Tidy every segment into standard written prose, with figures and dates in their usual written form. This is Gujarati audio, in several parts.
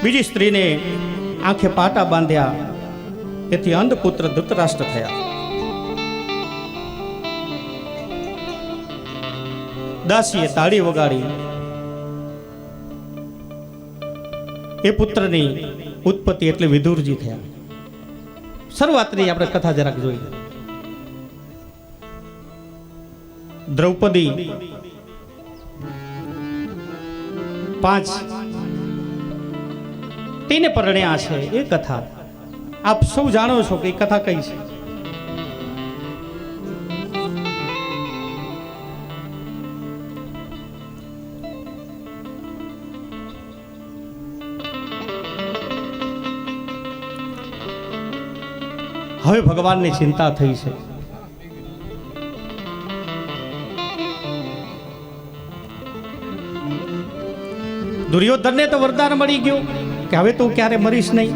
બીજી સ્ત્રીને આંખે પાટા બાંધ્યા, તેથી અંધપુત્ર ધૃતરાષ્ટ્ર થયા. દાસીએ તાળી વગાડી એ પુત્રની ઉત્પત્તિ એટલે વિદુરજી થયા. શરૂઆતની આપણે કથા જરાક જોઈએ. દ્રૌપદી 5 તેને પરણ્યા છે એ કથા આપ સૌ જાણો છો કે એ કથા કઈ છે. હવે ભગવાનની ચિંતા થઈ છે. દુર્યોધનને તો વરદાન મળી ગયું કે હવે તું ક્યારે મરીશ નહીં,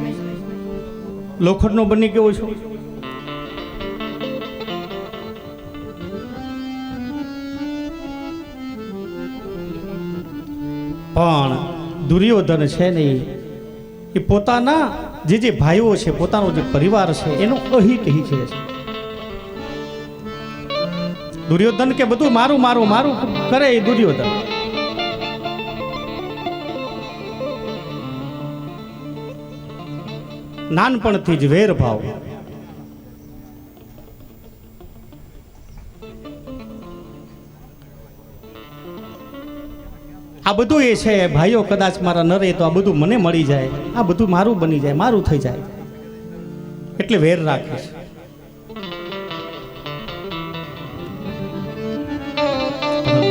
લોખંડનો બની ગયો છો. પણ દુર્યોધન છે નહીં, એ પોતાના જે ભાઈઓ છે, પોતાનો જે પરિવાર છે એનો અહિત ઈચ્છે છે. દુર્યોધન કે બધું મારું મારું મારું કરે એ દુર્યોધન. નાનપણથી જ વેર ભાવ. આ બધું એ છે ભાઈઓ કદાચ મારા ન રહે તો આ બધું મને મળી જાય, આ બધું મારું બની જાય, મારું થઈ જાય, એટલે વેર રાખે છે.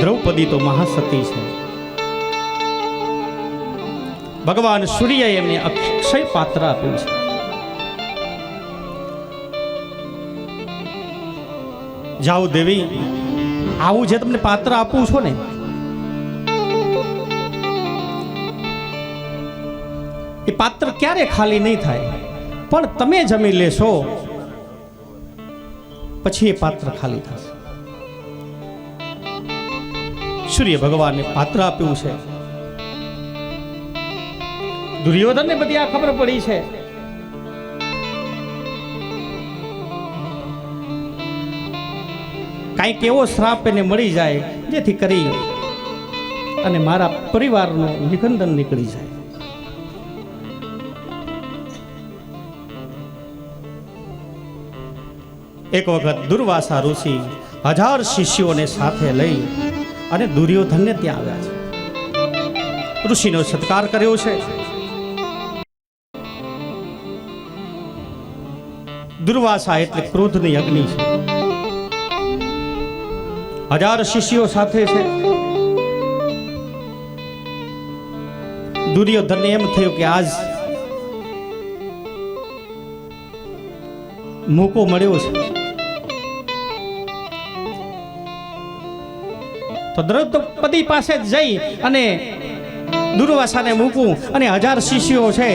દ્રૌપદી તો મહાસતી છે. ભગવાન સૂર્યએ એમને અક્ષય પાત્ર આપ્યું છે. જાઓ દેવી, આવું જે તમને પાત્ર આપું છો ને, એ પાત્ર ક્યારે ખાલી નહીં થાય, પણ તમે જમી લેશો પછી એ પાત્ર ખાલી થશે. સૂર્ય ભગવાનને પાત્ર આપ્યું છે. દુર્યોધનને બધી આ ખબર પડી છે. કાંઈક એવો શ્રાપ એને મળી જાય જેથી કરી અને મારા પરિવારનું નિકંદન નીકળી જાય. એક વખત દુર્વાસા ઋષિ 1000 શિષ્યોને સાથે લઈ અને દુર્યોધનને ત્યાં આવ્યા છે. ઋષિનો સત્કાર કર્યો છે. દુર્વાસા એટલે ક્રોધની અગ્નિ છે. 1000 શિષ્યો સાથે છે. દુર્યોધનને એમ થયું કે આજ મોકો મળ્યો છે, તો દ્રૌપદી પાસે જઈ અને દુર્વાસાને મૂકું અને 1000 શિષ્યો છે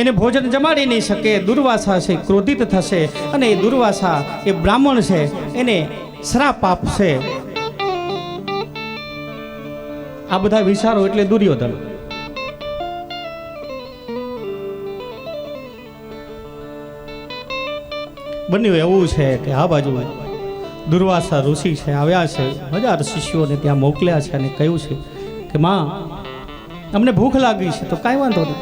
એને ભોજન જમાડી નહીં શકે. દુર્વાસા છે ક્રોધિત થશે અને એ દુર્વાસા એ બ્રાહ્મણ છે, એને શ્રાપ આપશે. આ બધા વિચારો એટલે દુર્યોધન. બન્યું એવું છે કે આ બાજુ દુર્વાસા ઋષિ છે આવ્યા છે, 1000 શિષ્યોને ત્યાં મોકલ્યા છે અને કહ્યું છે કે માં અમને ભૂખ લાગી છે, તો કાંઈ વાંધો નહીં,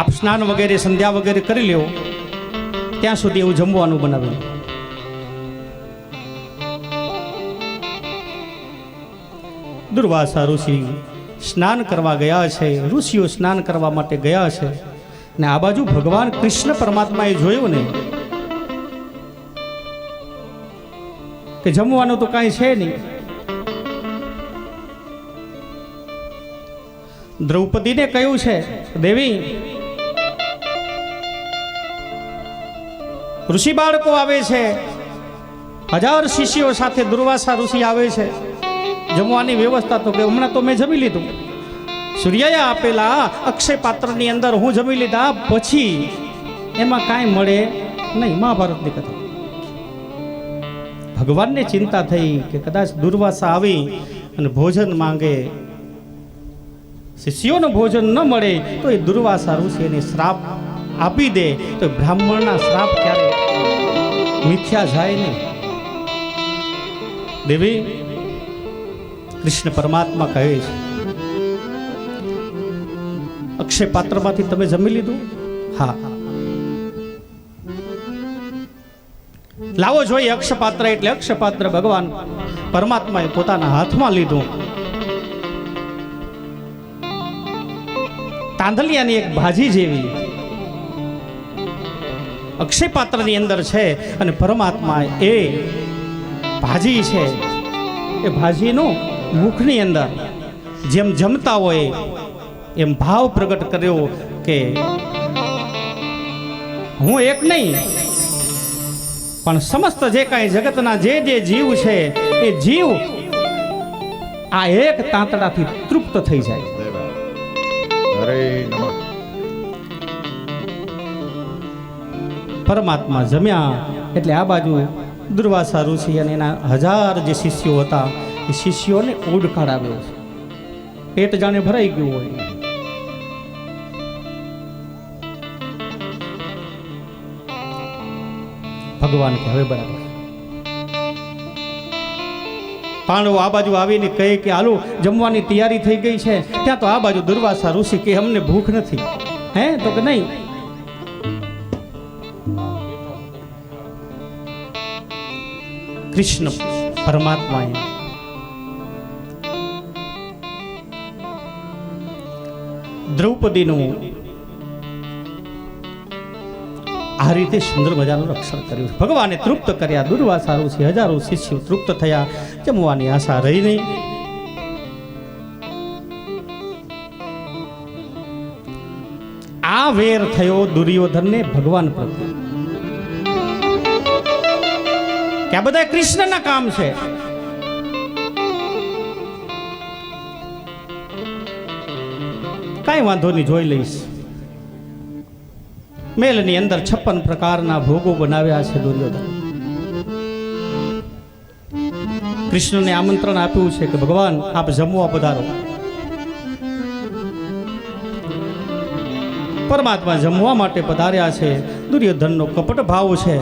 આપ સ્નાન વગેરે સંધ્યા વગેરે કરી લેવો, ત્યાં સુધી એવું જમવાનું બનાવ્યું. દુર્વાસા ઋષિ સ્નાન કરવા ગયા છે. ઋષિઓ સ્નાન કરવા માટે ગયા છે ને આ બાજુ ભગવાન કૃષ્ણ પરમાત્માએ જોયું ને કે જમવાનું તો કાંઈ છે નહીં. દ્રૌપદીને કહ્યું છે દેવી, ઋષિ બાળકો આવે છે, 1000 શિષ્યો સાથે દુર્વાસા ઋષિ આવે છે, જમવાની વ્યવસ્થા તો કે હમણાં તો મેં જમી લીધું, સૂર્યએ આપેલા અક્ષય પાત્રની અંદર હું જમી લીધા પછી એમાં કાંઈ મળે નહીં. મહાભારતની કથા. ભગવાનને ચિંતા થઈ કે કદાચ દુર્વાસા આવી અને ભોજન માંગે, શિષ્યોને ભોજન ન મળે તો એ દુર્વાસા ઋષિ એને શ્રાપ આપી દે તો બ્રાહ્મણના શ્રાપ ક્યારે મિથ્યા જાય નહીં. દેવી, કૃષ્ણ પરમાત્મા કહે છે, અક્ષય પાત્રમાંથી તમે જમી લીધું? હા. લાવો જોઈએ અક્ષપાત્ર. એટલે અક્ષપાત્ર ભગવાન પરમાત્માએ પોતાના હાથમાં લીધું. તાંદલિયાની એક ભાજી જેવી અક્ષય પાત્રની અંદર છે અને પરમાત્મા એ ભાજી છે એ ભાજીનું મુખની અંદર જેમ જમતા હોય એમ ભાવ પ્રગટ કર્યો કે હું એક નહીં પણ સમસ્ત જે કાંઈ જગતના જે જીવ છે એ જીવ આ એક તાંતડાથી તૃપ્ત થઈ જાય. પરમાત્મા જમ્યા એટલે આ બાજુ દુર્વાસા ઋષિ અને એના 1000 જે શિષ્યો હતા એ શિષ્યોને ઓડ કાઢાવ્યો છે. પેટ જાણે ભરાઈ ગયું હોય. ભગવાન કે હવે બરાબર. પાંડવો આ બાજુ આવીને કહે કે હાલો જમવાની તૈયારી થઈ ગઈ છે. ત્યાં તો આ બાજુ દુર્વાસા ઋષિ કે અમને ભૂખ નથી. હે તો કે નહીં. કૃષ્ણ પરમાત્માએ દ્રૌપદીનું આ રીતે સુંદર મજાનું રક્ષણ કર્યું. ભગવાને તૃપ્ત કર્યા. દુર્વાસા ઋષિ 1000 શિષ્યો તૃપ્ત થયા. જમવાની આશા રહી નહીં. આ વેર થયો દુર્યોધનને ભગવાન પ્રત્યે કે આ બધા કૃષ્ણના કામ છે. કાંઈ વાંધો નહીં, જોઈ લઈશ. મેલની અંદર 56 પ્રકારના ભોગો બનાવ્યા છે દુર્યોધન. કૃષ્ણને આમંત્રણ આપ્યું છે કે ભગવાન આપ જમવા પધારો. પરમાત્મા જમવા માટે પધાર્યા છે. દુર્યોધનનો કપટ ભાવ છે.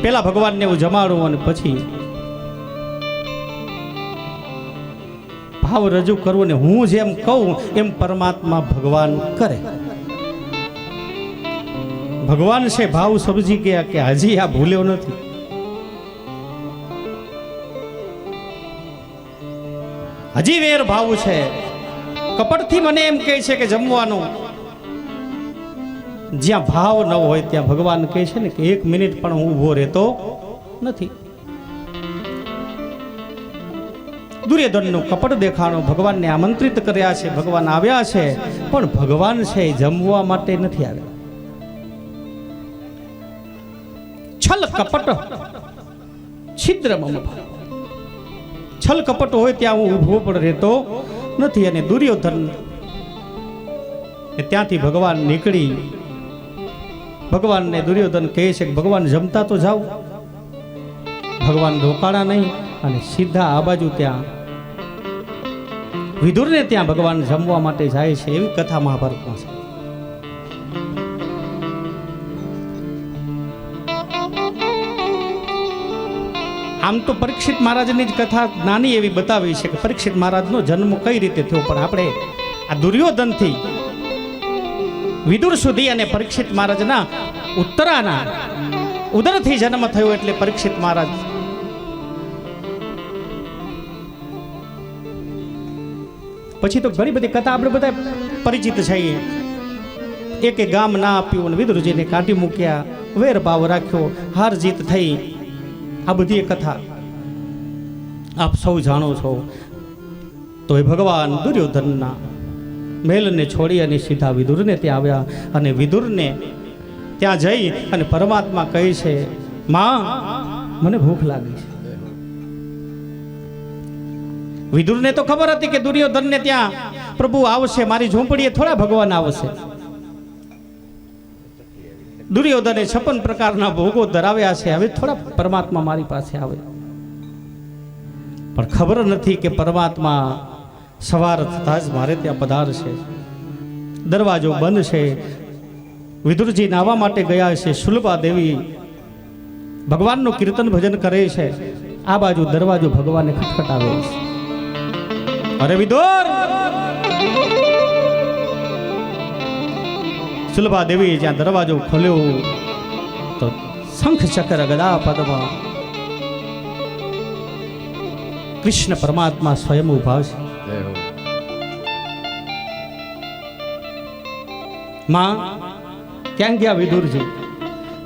પેલા ભગવાનને હું જમાડું અને પછી ભાવ રજૂ કરવું ને હું જેમ કહું એમ પરમાત્મા ભગવાન કરે. ભગવાન છે ભાવ સમજી ગયા કે હજી આ ભૂલ્યો નથી. હજી વેર ભાવ છે. કપટથી મને એમ કહે છે કે જમવાનું. જ્યાં ભાવ ન હોય ત્યાં ભગવાન કહે છે ને કે 1 મિનિટ પણ હું ઊભો રહેતો નથી. દુર્યોધનનું કપટ દેખાણો ભગવાનને આમંત્રિત કર્યા છે. ભગવાન આવ્યા છે પણ ભગવાન છે જમવા માટે નથી આવ્યા. છલ કપટ છિદ્ર મમ ભાવ. છલ કપટ હોય ત્યાં હું ઊભો પણ રહેતો નથી. અને દુર્યોધન ત્યાંથી ભગવાન નીકળી. ભગવાનને દુર્યોધન કહે છે કે ભગવાન જમતા તો જાઓ. ભગવાન રોકાણા નહીં અને સીધા આ બાજુ ત્યાં વિદુરને ત્યાં ભગવાન જમવા માટે જાય છે. એવી કથા મહાભારતમાં છે. આમ તો પરીક્ષિત મહારાજની જ કથા નાની એવી બતાવી છે કે પરીક્ષિત મહારાજનો જન્મ કઈ રીતે થયો. પણ આપણે આ દુર્યોધનથી વિદુર સુધી અને પરીક્ષિત મહારાજના ઉત્તરાના ઉદરથી જન્મ થયો એટલે પરીક્ષિત મહારાજ પછી તો ઘણી બધી કથા આપણે બધા પરિચિત છીએ. એકે ગામ ના આપ્યું અને વિદુરજીને કાઢી મૂક્યા. વેર ભાવ રાખ્યો. હાર જીત થઈ. આ બધી કથા આપ સૌ જાણો છો. તો એ ભગવાન દુર્યોધનના મહેલને છોડી અને સીધા વિદુરને ત્યાં આવ્યા. અને વિદુરને ત્યાં જઈ અને પરમાત્મા કહે છે માં મને ભૂખ લાગી છે. વિદુરને તો ખબર હતી કે દુર્યોધનને ત્યાં પ્રભુ આવશે. મારી ઝૂંપડીએ થોડા ભગવાન આવશે. દુર્યોધને 56 પ્રકારના ભોગો ધરાવ્યા છે, હવે થોડા પરમાત્મા મારી પાસે આવે. પણ ખબર નથી કે પરમાત્મા સવાર થતા જ મારે ત્યાં પધારશે. દરવાજો બંધ છે. વિદુરજી નાવા માટે ગયા છે. શુલભા દેવી ભગવાનનું કીર્તન ભજન કરે છે. આ બાજુ દરવાજો ભગવાનને ખટખટાવે છે. અરે વિદુર! શુલભા દેવી જ્યાં દરવાજો ખોલ્યો તો શંખ ચક્ર ગદા પદ્મ કૃષ્ણ પરમાત્મા સ્વયં ઉભા છે. માં ક્યાં ગયા વિદુરજી?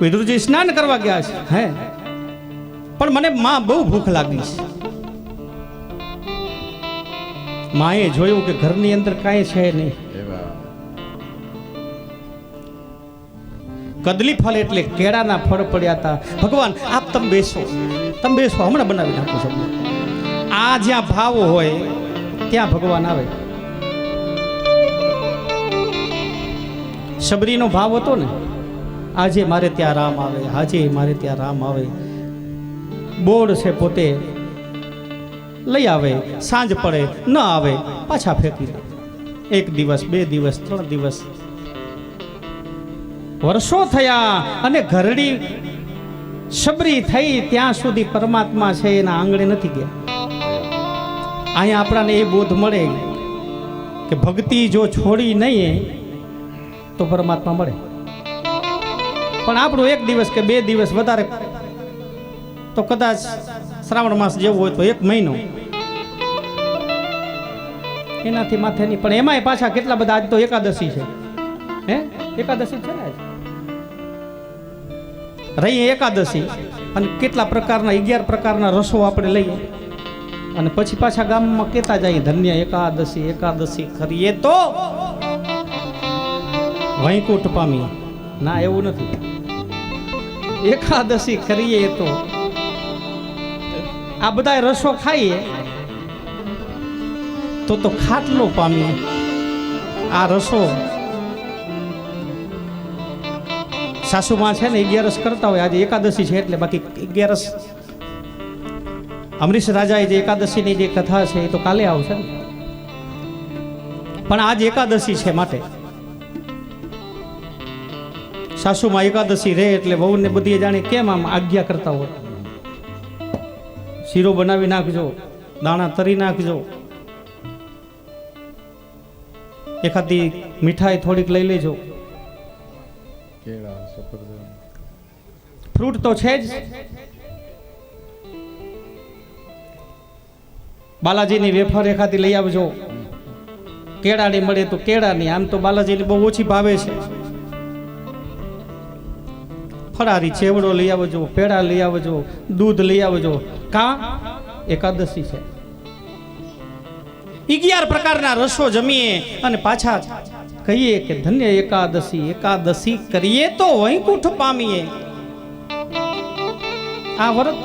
વિદુરજી સ્નાન કરવા ગયા છે. હે, પણ મને માં બહુ ભૂખ લાગી છે. માએ જોયું કે ઘરની અંદર કાંઈ છે નહીં. કદલી ફળ એટલે કેળાના ફળ પડ્યા હતા. ભગવાન આપ તમે બેસો, હમણાં બનાવી નાખું છું. આ જ્યાં ભાવ હોય ત્યાં ભગવાન આવે. શબરીનો ભાવ હતો ને, આજે મારે ત્યાં રામ આવે, આજે મારે ત્યાં રામ આવે. બોર્ડ છે પોતે લઈ આવે, સાંજ પડે ન આવે પાછા ફેંકી દે. 1 દિવસ 2 દિવસ 3 દિવસ વર્ષો થયા અને ઘરડી શબરી થઈ ત્યાં સુધી પરમાત્મા છે એના આંગણે નથી ગયા. અહીંયા આપણાને એ બોધ મળે કે ભક્તિ જો છોડી નહીં તો પરમાત્મા મળે. પણ આપણું 1 દિવસ કે 2 દિવસ વધારે તો કદાચ શ્રાવણ માસ જેવું હોય તો 1 મહિનો એનાથી માથે નહીં. પણ એમાંય પાછા કેટલા બધા, આજ તો એકાદશી છે. હે, એકાદશી છે ને આજ રહી એકાદશી, અને કેટલા પ્રકારના 11 પ્રકારના રસો આપણે લઈએ અને પછી પાછા ગામમાં કહેતા જઈએ ધન્ય એકાદશી, એકાદશી કરીએ તો વૈકુંઠ પામીએ. ના, એવું નથી. એકાદશી કરીએ તો આ બધા રસો ખાઈએ તો ખાટલો પામીએ. આ રસો સાસુમાં છે ને 11 કરતા હોય. આજે એકાદશી છે એટલે, બાકી 11 અમરીશ રાજાએ જે એકાદશીની જે કથા છે એ તો કાલે આવશે ને, પણ આજ એકાદશી છે માટે સાસુમાં એકાદશી રહે એટલે વહુને બધી જાણે કેમ આમ આજ્ઞા કરતા હોય. શીરો બનાવી નાખજો, દાણા તરી નાખજો, એકાદી મીઠાઈ થોડીક લઈ લેજો. ફ્રૂટ તો છે જ. બાલાજીની વેફર એકાદી લઈ આવજો. કેળાની મળે તો કેળાની, આમ તો બાલાજીને બહુ ઓછી ભાવે છે. ફરારી ચેવડો લઈ આવજો, પેડા લઈ આવજો, દૂધ લઈ આવજો. કા એકાદશી છે. 11 પ્રકારના રસો જમીએ અને પાછા કહીએ કે ધન્ય એકાદશી, એકાદશી કરીએ તો વૈકુંઠ પામીએ. આ વ્રત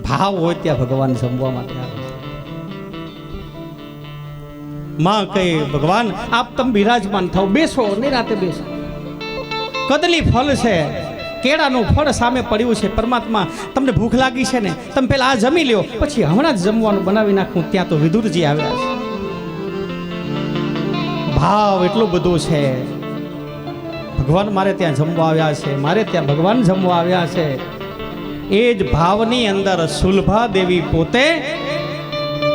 ભાવ હોય ત્યાં ભગવાન જમવા માટે આવે. માં કહે ભગવાન આપ તમે બિરાજમાન થાવ, બેસો, નિરાતે બેસો. કદલી ફળ છે, કેળાનું ફળ સામે પડ્યું છે. પરમાત્મા તમને ભૂખ લાગી છે ને, તમે પેલા આ જમી લ્યો, પછી હમણાં જ જમવાનું બનાવી નાખું. ત્યાં તો વિદુરજી આવ્યા છે. ભાવ એટલું બધું છે. ભગવાન મારે ત્યાં જમવા આવ્યા છે, મારે ત્યાં ભગવાન જમવા આવ્યા છે. એ જ ભાવની અંદર શુલભા દેવી પોતે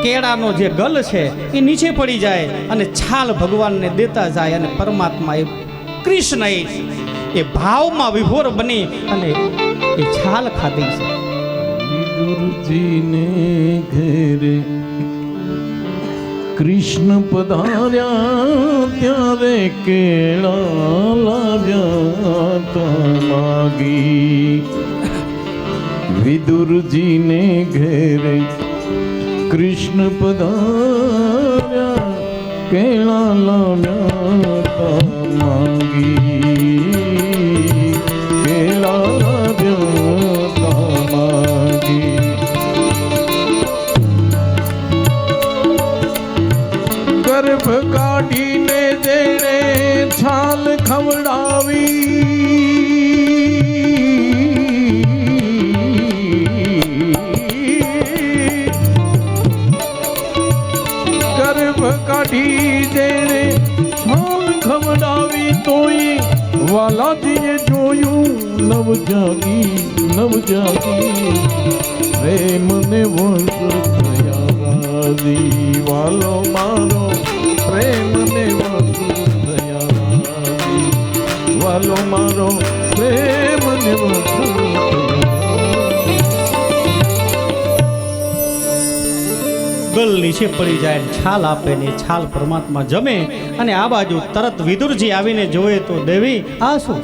કેળાનો જે ગલ છે એ નીચે પડી જાય અને છાલ ભગવાનને દેતા જાય, અને પરમાત્મા એ કૃષ્ણ એ ભાવમાં વિભોર બની અને એ છાલ ખાધી છે. વિદુરજીને ઘેરે કૃષ્ણ પધાર્યા ત્યારે કેળા લાવ્યા તમાગી. વિદુરજીને ઘેરે કૃષ્ણ પધાર્યા કેળા લાવ્યા તમાગી. કેળા લાવ્યા તમાગી. ગર્ભ કાઢીને જેણે છાલ ખવડાવી, ગર્ભ કાઢી જેણે છાલ ખવડાવી, તોય વાલાજીએ જોયું નવ જાગી પ્રેમને વશ થયા રાજી, વાલો મારો પ્રેમને વશ થયા રાજી, વાલો મારો પ્રેમને વશ થયા. ગલ નીચે પડી જાય ને છાલ આપે ને છાલ પરમાત્મા જમે. અને આ બાજુ તરત વિદુરજી આવીને જોવે તો દેવી આ શું?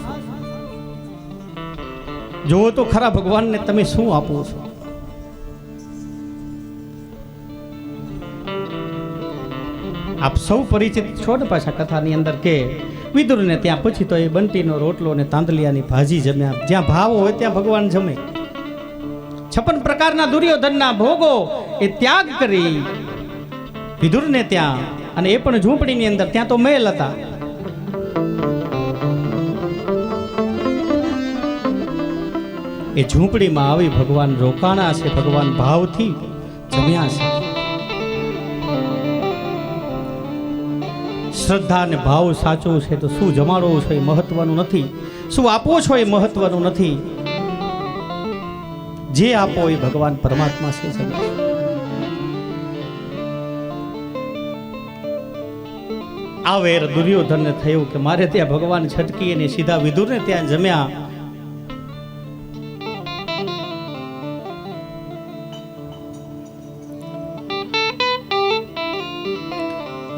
જોવો તો ખરા ભગવાનને તમે શું આપો છો? આપ સૌ પરિચિત છો ને પાછા કથાની અંદર કે વિદુરને ત્યાં પછી તો એ બંટીનો રોટલો ને તાંદલિયાની ભાજી જમ્યા. જ્યાં ભાવ હોય ત્યાં ભગવાન જમે. 56 પ્રકારના દુર્યોધનના ભોગો એ ત્યાગ કરી વિદુરને ત્યાં, અને એ પણ ઝૂંપડીની અંદર. ત્યાં તો મહેલ હતા. એ ઝૂંપડીમાં આવી ભગવાન રોકાણા છે, ભગવાન ભાવથી જમ્યા છે. શ્રદ્ધા અને ભાવ સાચો છે તો શું જમાડો છો એ મહત્વનું નથી, શું આપો છો એ મહત્વનું નથી. જે આપો એ ભગવાન પરમાત્મા છે. આ વેર દુર્યોધનને થયું કે મારે ત્યાં ભગવાન છટકી અને સીધા વિદુરને ત્યાં જમ્યા.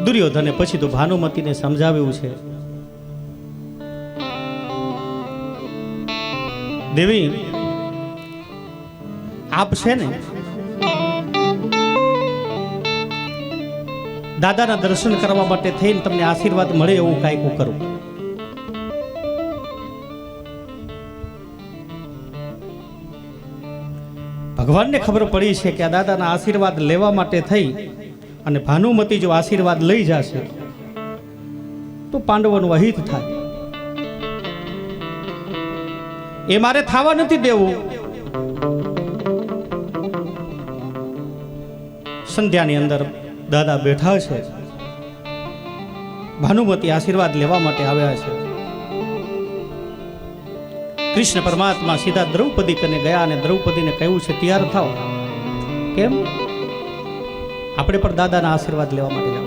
દુર્યોધને પછી તો ભાનુમતીને સમજાવ્યું છે, દેવી આપ છે ને દાદાના દર્શન કરવા માટે થઈને તમને આશીર્વાદ મળે એવું કાંઈક કરું. ભગવાનને ખબર પડી છે કે આ દાદાના આશીર્વાદ લેવા માટે થઈ અને ભાનુમતી જો આશીર્વાદ લઈ જશે તો પાંડવોનું અહિત થાય. એ મારે થવા નથી દેવું. સંધ્યાની અંદર દાદા બેઠા છે, ભાનુમતી આશીર્વાદ લેવા માટે આવ્યા છે. કૃષ્ણ પરમાત્મા સીધા દ્રૌપદી કને ગયા અને દ્રૌપદીને કહ્યું છે તૈયાર થાવ. કેમ? આપણે પણ દાદાના આશીર્વાદ લેવા માટે જાવ.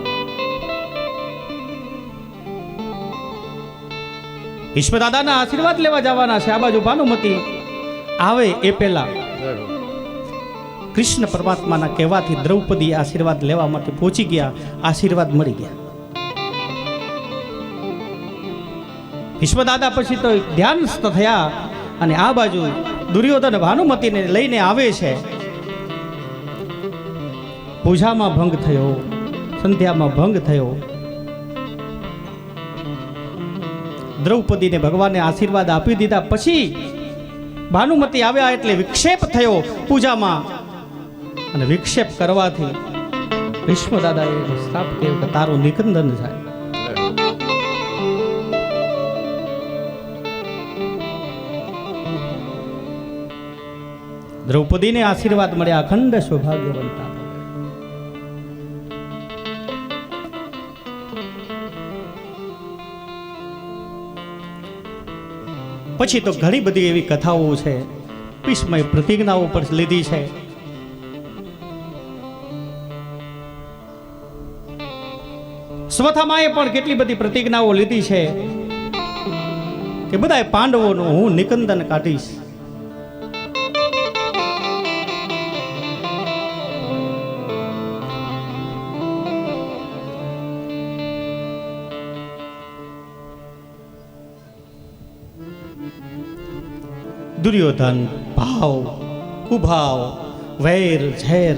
ભીષ્મ દાદાના આશીર્વાદ લેવા જવાના છે. આ બાજુ ભાનુમતી આવે એ પહેલા કૃષ્ણ પરમાત્માના કહેવાથી દ્રૌપદી આશીર્વાદ લેવા માટે પહોંચી ગયા. આશીર્વાદ મળી ગયા. ભીષ્મ દાદા પછી તો ધ્યાનસ્થ થયા અને આ બાજુ દુર્યોધન ભાનુમતીને લઈને આવે છે. પૂજામાં ભંગ થયો, સંધ્યામાં ભંગ થયો. દ્રૌપદીને ભગવાને આશીર્વાદ આપી દીધા. પછી ભાનુમતી આવ્યા એટલે વિક્ષેપ થયો પૂજામાં, અને વિક્ષેપ કરવાથી ભીષ્મ દાદાએ શ્રાપ કર્યો કે તારું નિકંદન થાય. દ્રૌપદીને આશીર્વાદ મળ્યા, અખંડ સૌભાગ્યવંતા. પછી તો ઘણી બધી એવી કથાઓ છે, ભીષ્મએ પ્રતિજ્ઞાઓ પર લીધી છે. સ્વથામાએ પણ કેટલી બધી પ્રતિજ્ઞાઓ લીધી છે કે બધા પાંડવોનું હું નિકંદન કાઢીશ. દુર્યોધન ભાવ કુભાવ વૈર ઝેર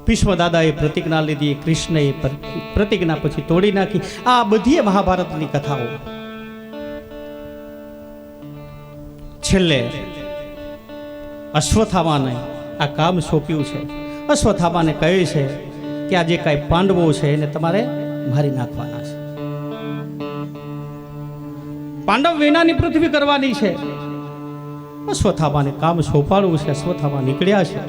ભીષ્મ દાદાએ પ્રતિજ્ઞા લીધી, કૃષ્ણએ પ્રતિજ્ઞા પછી તોડી નાખી. આ બધી મહાભારતની કથાઓ. છેલ્લે અશ્વત્થામાને આ કામ સોંપ્યું છે. અશ્વત્થામાને કહે છે કે આ જે કાંઈ પાંડવો છે એને તમારે મારી નાખવાના છે. પાંડવ વિનાની પૃથ્વી કરવાની છે. અશ્વત્થામાને કામ સોંપાડવું છે. અશ્વત્થામા નીકળ્યા છે,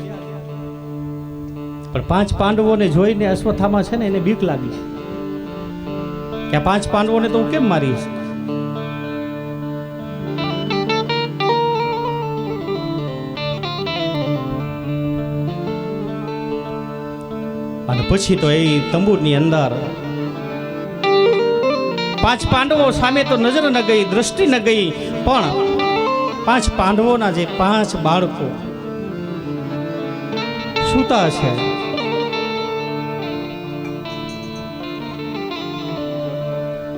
પણ 5 પાંડવોને જોઈને અશ્વત્થામા છે ને એને બીક લાગી કે આ 5 પાંડવોને તો હું કેમ મારીશ. અને પછી તો એ તંબુરની અંદર 5 પાંડવો સામે તો નજર ન ગઈ, દ્રષ્ટિ ન ગઈ, પણ 5 પાંડવોના જે 5 બાળકો સૂતા છે,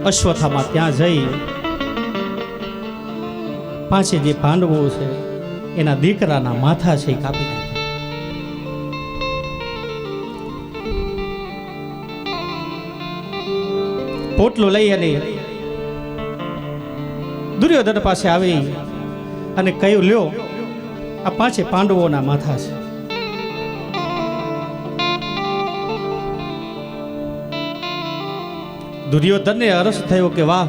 અશ્વત્થામા ત્યાં જઈ 5 જે પાંડવો છે એના દીકરાના માથા છે એ કાપી નાખ્યા. પોટલો લઈ અને દુર્યોધન પાસે આવી અને કહ્યું, લ્યો આ 5 પાંડવોના માથા છે. દુર્યોધનને હર્ષ થયો કે વાહ,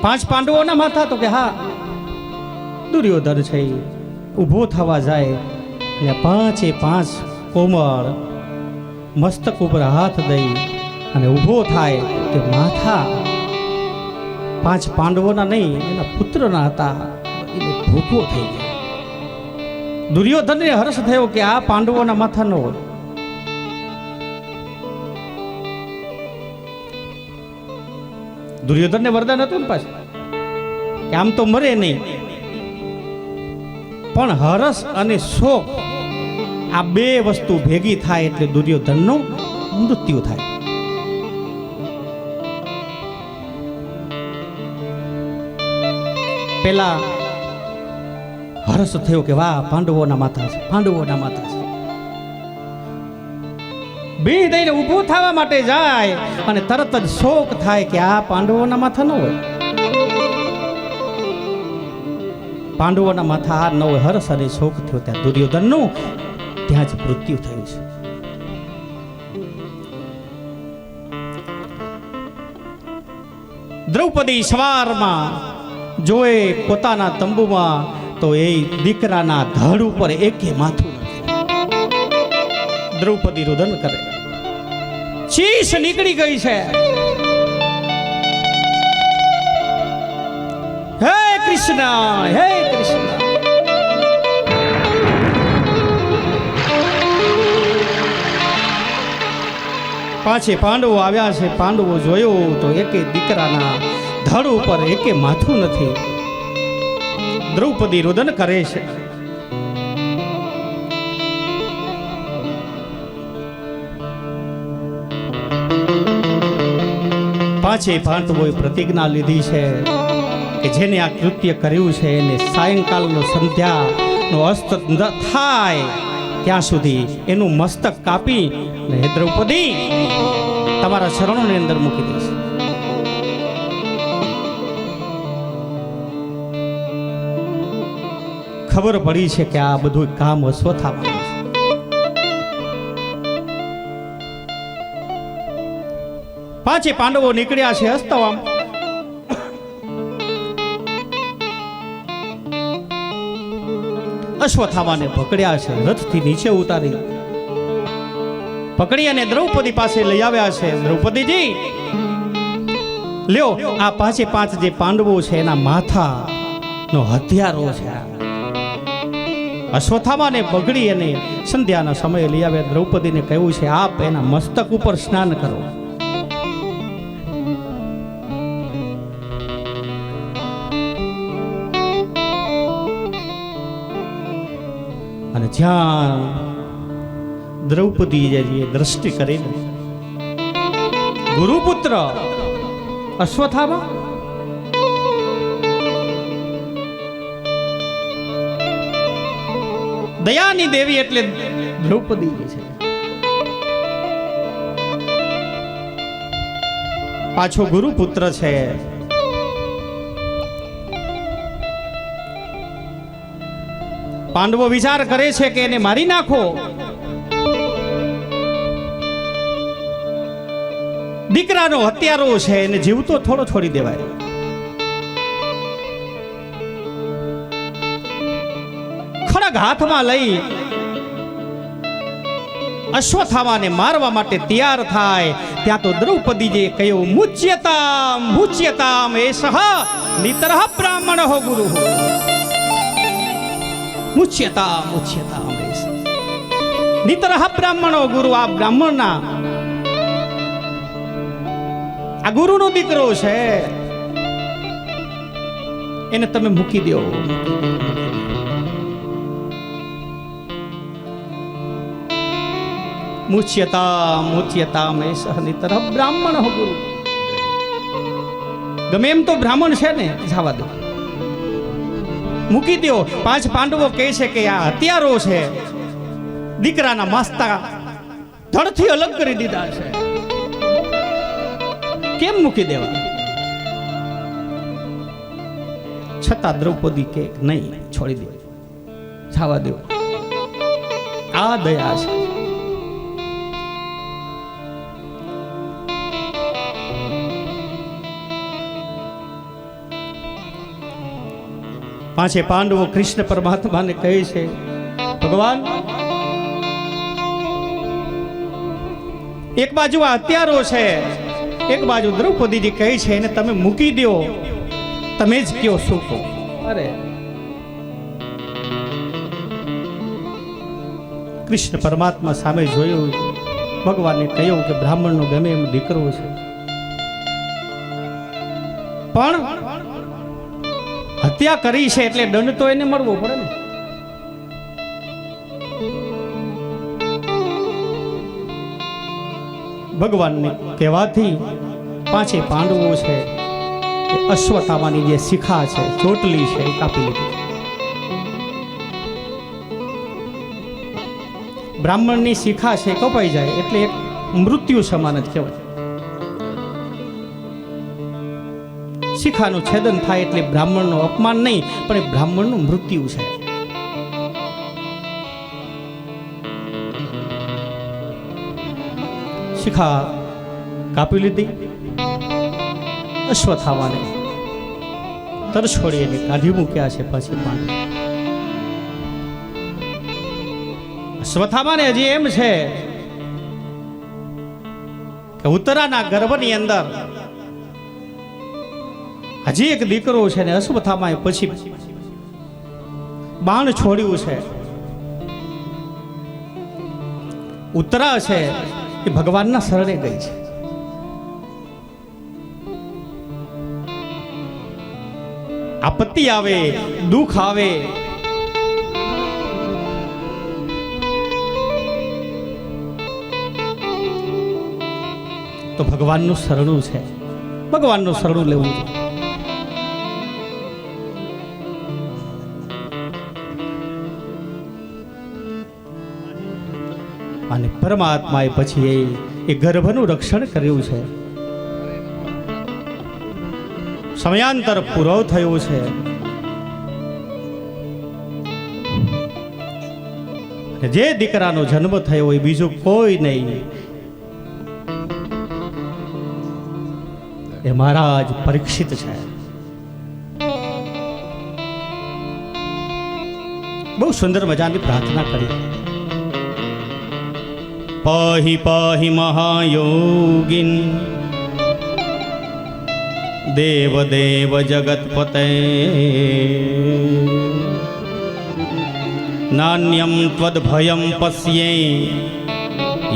પાંચ પાંડવોના માથા? તો કે હા. દુર્યોધન છે ઊભો થવા જાય એટલે 5 કોમળ મસ્તક ઉપર હાથ દઈ અને ઊભો થાય કે માથા 5 પાંડવોના નહીં, એના પુત્રના હતા. એને ભૂખો થઈ ગયો. દુર્યોધનને હર્ષ થયો કે આ પાંડવોના માથા ન હોય. દુર્યોધનને વરદાન હતું ને પાછું કે આમ તો મરે નહીં, પણ હરસ અને શોક આ 2 વસ્તુ ભેગી થાય એટલે દુર્યોધનનું મૃત્યુ થાય. પેલા હરસ થયો કે વાહ, પાંડવોના માથા છે, પાંડવોના માથા છે. બે દઈને ઊભો થવા માટે જાય અને તરત જ શોક થાય કે આ પાંડવોના માથા ન હોય. પાંડવોના માથા આ ન હોય. હર્ષ અને શોક થયો ત્યાં દુર્યોધનનું ત્યાં જ મૃત્યુ થયું છે. દ્રૌપદી સવારમાં જોએ પોતાના તંબુમાં તો એ દીકરાના ધડ ઉપર એકે માથું નથી. દ્રૌપદી રુદન કરે, ચીસ નીકળી ગઈ છે. હે કૃષ્ણ, હે કૃષ્ણ. પાછે પાંડવો આવ્યા છે. પાંડવો જોયો તો એકે દીકરાના ધડ ઉપર એકે માથું નથી. દ્રૌપદી રુદન કરે છે. પાંચે પાંડવોએ પ્રતિજ્ઞા લીધી છે કે જેને આ કૃત્ય કર્યું છે એને સાયંકાલનો સંધ્યાનો અસ્ત ન થાય ત્યાં સુધી એનું મસ્તક કાપી ને હે દ્રૌપદી તમારા શરણોની અંદર મૂકી દઈશ. ખબર પડી છે કે આ બધું કામ અશ્વત્થામા. પાંચે પાંડવો નીકળ્યા છે હસ્તવામાં. અશ્વત્થામાને પકડ્યા છે, રથથી નીચે ઉતારી પકડી અને દ્રૌપદી પાસે લઈ આવ્યા છે. દ્રૌપદીજી લ્યો આ 5 જે પાંડવો છે એના માથા નો હથિયારો છે. અશ્વત્થામાને પકડી અને સંધ્યાના સમયે લઈ આવ્યા. દ્રૌપદીને કહ્યું છે આપ એના મસ્તક ઉપર સ્નાન કરો. અને જ્યાં દ્રૌપદી જે દ્રષ્ટિ કરીને ગુરુપુત્ર અશ્વત્થામા દયાની દેવી એટલે દ્રૌપદી છે. પાછો ગુરુપુત્ર છે પાંડવો વિચાર કરે છે કે એને મારી નાખો. દીકરાનો હત્યારો છે એને જીવતો થોડો છોડી દેવાય. ખડગ હાથમાં લઈ અશ્વત્થામાને મારવા માટે તૈયાર થાય ત્યાં તો દ્રૌપદીજીએ કહ્યું મુચ્યતામ મુચ્યતામ એષઃ નિતરઃ બ્રાહ્મણ હો ગુરુ. મુચ્યતામ મુચ્યતામ એષઃ નિતરઃ બ્રાહ્મણ હો ગુરુ. આ બ્રાહ્મણના આ ગુરુનો દીકરો છે એને તમે મૂકી દો. મુચ્યતામ મુચ્યતામ એષઃ નિતરઃ બ્રાહ્મણ હો ગુરુ. ગમે એમ તો બ્રાહ્મણ છે ને, જવા દો, મૂકી દો. 5 પાંડવો કહે છે કે આ હત્યારો છે, દીકરાના માસ્તા ધડથી અલગ કરી દીધા છે, કેમ મૂકી દેવા? છતાં દ્રૌપદી કે નહીં, છોડી દે, જવા દો. આ દયા છે. પાંચે પાંડવો કૃષ્ણ પરમાત્માને કહે છે ભગવાન, એક બાજુ આ હત્યારો છે, એક બાજુ દ્રૌપદીજી કહે છે એને તમે મૂકી દો, તમે જ કયો શું કહો. અરે કૃષ્ણ પરમાત્મા સામે જોયું, ભગવાનને કહ્યું કે બ્રાહ્મણનો ગમે એમ દીકરો છે, પણ હત્યા કરી છે એટલે દંડ તો એને મળવો પડે ને. ભગવાનને કહેવાથી 5 પાંડવો છે એ અશ્વત્થામાની જે શિખા છે, ચોટલી છે, એ કાપી લીધી. બ્રાહ્મણની શિખા છે કપાઈ જાય એટલે એક મૃત્યુ સમાન જ કહેવાય. શિખાનું છેદન થાય એટલે બ્રાહ્મણનું અપમાન નહીં, પણ એ બ્રાહ્મણનું મૃત્યુ છે. શિખા કાપી લીધી. અશ્વત્થામાને તરછોડી એને કાઢી મૂક્યા છે. પછી પણ અશ્વત્થામાને હજી એમ છે કે ઉત્તરાના ગર્ભની અંદર હજી એક દીકરો છે ને અશ્વત્થામાએ પછી બાણ છોડ્યું છે. ઉત્તરા છે એ ભગવાનના શરણે ગઈ છે. આપત્તિ આવે, દુઃખ આવે, તો ભગવાનનું શરણું છે, ભગવાનનું શરણું લેવું છે. અને પરમાત્માએ પછી એ ગર્ભનું રક્ષણ કર્યું છે. સમયાંતર પૂરો થયો છે. જે દીકરાનો જન્મ થયો એ બીજું કોઈ નહીં, એ મહારાજ પરીક્ષિત છે. બહુ સુંદર મજાની પ્રાર્થના કરી. પાહિ પાહિ મહાયોગિન દેવ દેવ જગતપતે નાન્યમ ત્વદ્ભયમ પશ્યે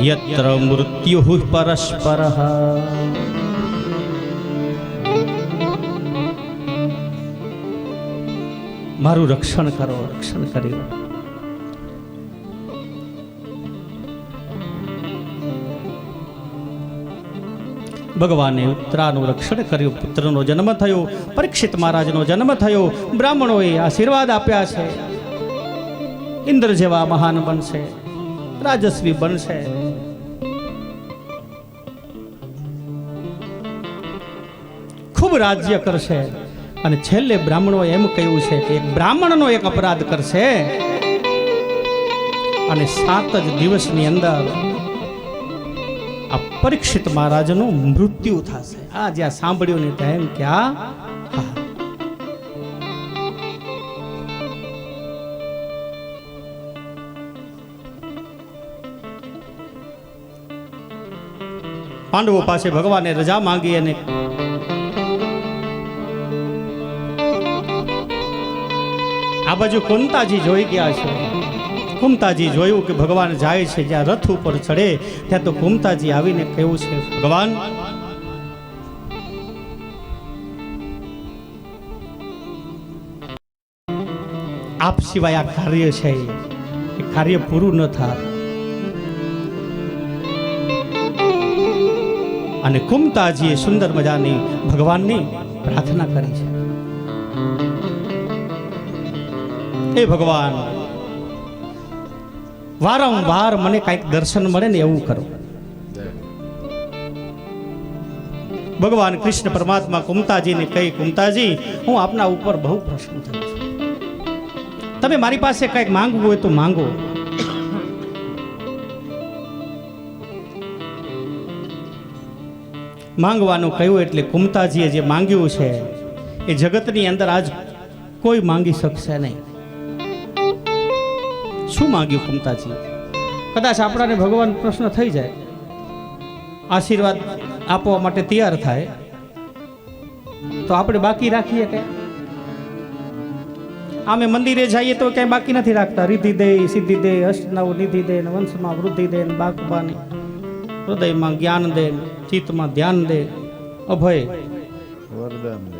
યત્ર મૃત્યુ પરસ્પરઃ. મારું રક્ષણ કરો, રક્ષણ કર્યું. ભગવાને ઉત્તરાનું રક્ષણ કર્યું. પુત્રનો જન્મ થયો, પરીક્ષિત મહારાજનો જન્મ થયો. બ્રાહ્મણોએ આશીર્વાદ આપ્યા છે, ઇન્દ્ર જેવા મહાન બનશે, રાજસ્વી બનશે. ખૂબ રાજ્ય કરશે. અને છેલ્લે બ્રાહ્મણોએ એમ કહ્યું છે કે એક બ્રાહ્મણનો એક અપરાધ કરશે અને 7 જ દિવસની અંદર આ પરીક્ષિત મહારાજનું મૃત્યુ થશે. આ જ્યાં સાંભળ્યું ને ત્યાં એમ કે પાંડવો પાસે ભગવાને રજા માંગી અને આ બાજુ કુંતાજી જોઈ ગયા છે. કુંતાજી જોયું કે ભગવાન જાય છે, જ્યાં રથ ઉપર ચડે ત્યાં તો કુંતાજી આવીને કહ્યું છે, ભગવાન આપ સિવાય આ કાર્ય છે એ કાર્ય પૂરું ન થાય. અને કુંતાજીએ સુંદર મજાની ભગવાનની પ્રાર્થના કરી છે, એ ભગવાન વારંવાર મને કંઈક દર્શન મળે ને એવું કરો. ભગવાન કૃષ્ણ પરમાત્મા કુંતાજીને કહી, કુંતાજી હું આપના ઉપર બહુ પ્રસન્ન થયો છું, તમે મારી પાસે કંઈક માંગવું હોય તો માંગો. માંગવાનું કહ્યું એટલે કુંતાજીએ જે માંગ્યું છે એ જગતની અંદર આજ કોઈ માંગી શકશે નહીં. શું માંગ્યું કુંતાજી? કદાચ આપણાને ભગવાન પ્રશ્ન થઈ જાય, આશીર્વાદ આપવા માટે તૈયાર થાય તો આપણે બાકી રાખીએ કે? આમે મંદિરે જઈએ તો ક્યાંય બાકી નથી રાખતા. રિદ્ધિ દે, સિદ્ધિ દે, અષ્ટનવ નિધિ દે, વંશમાં વૃદ્ધિ દે, બાકબાની હૃદયમાં જ્ઞાન દે, ચિત્તમાં ધ્યાન દે, અભય વરદાન દે.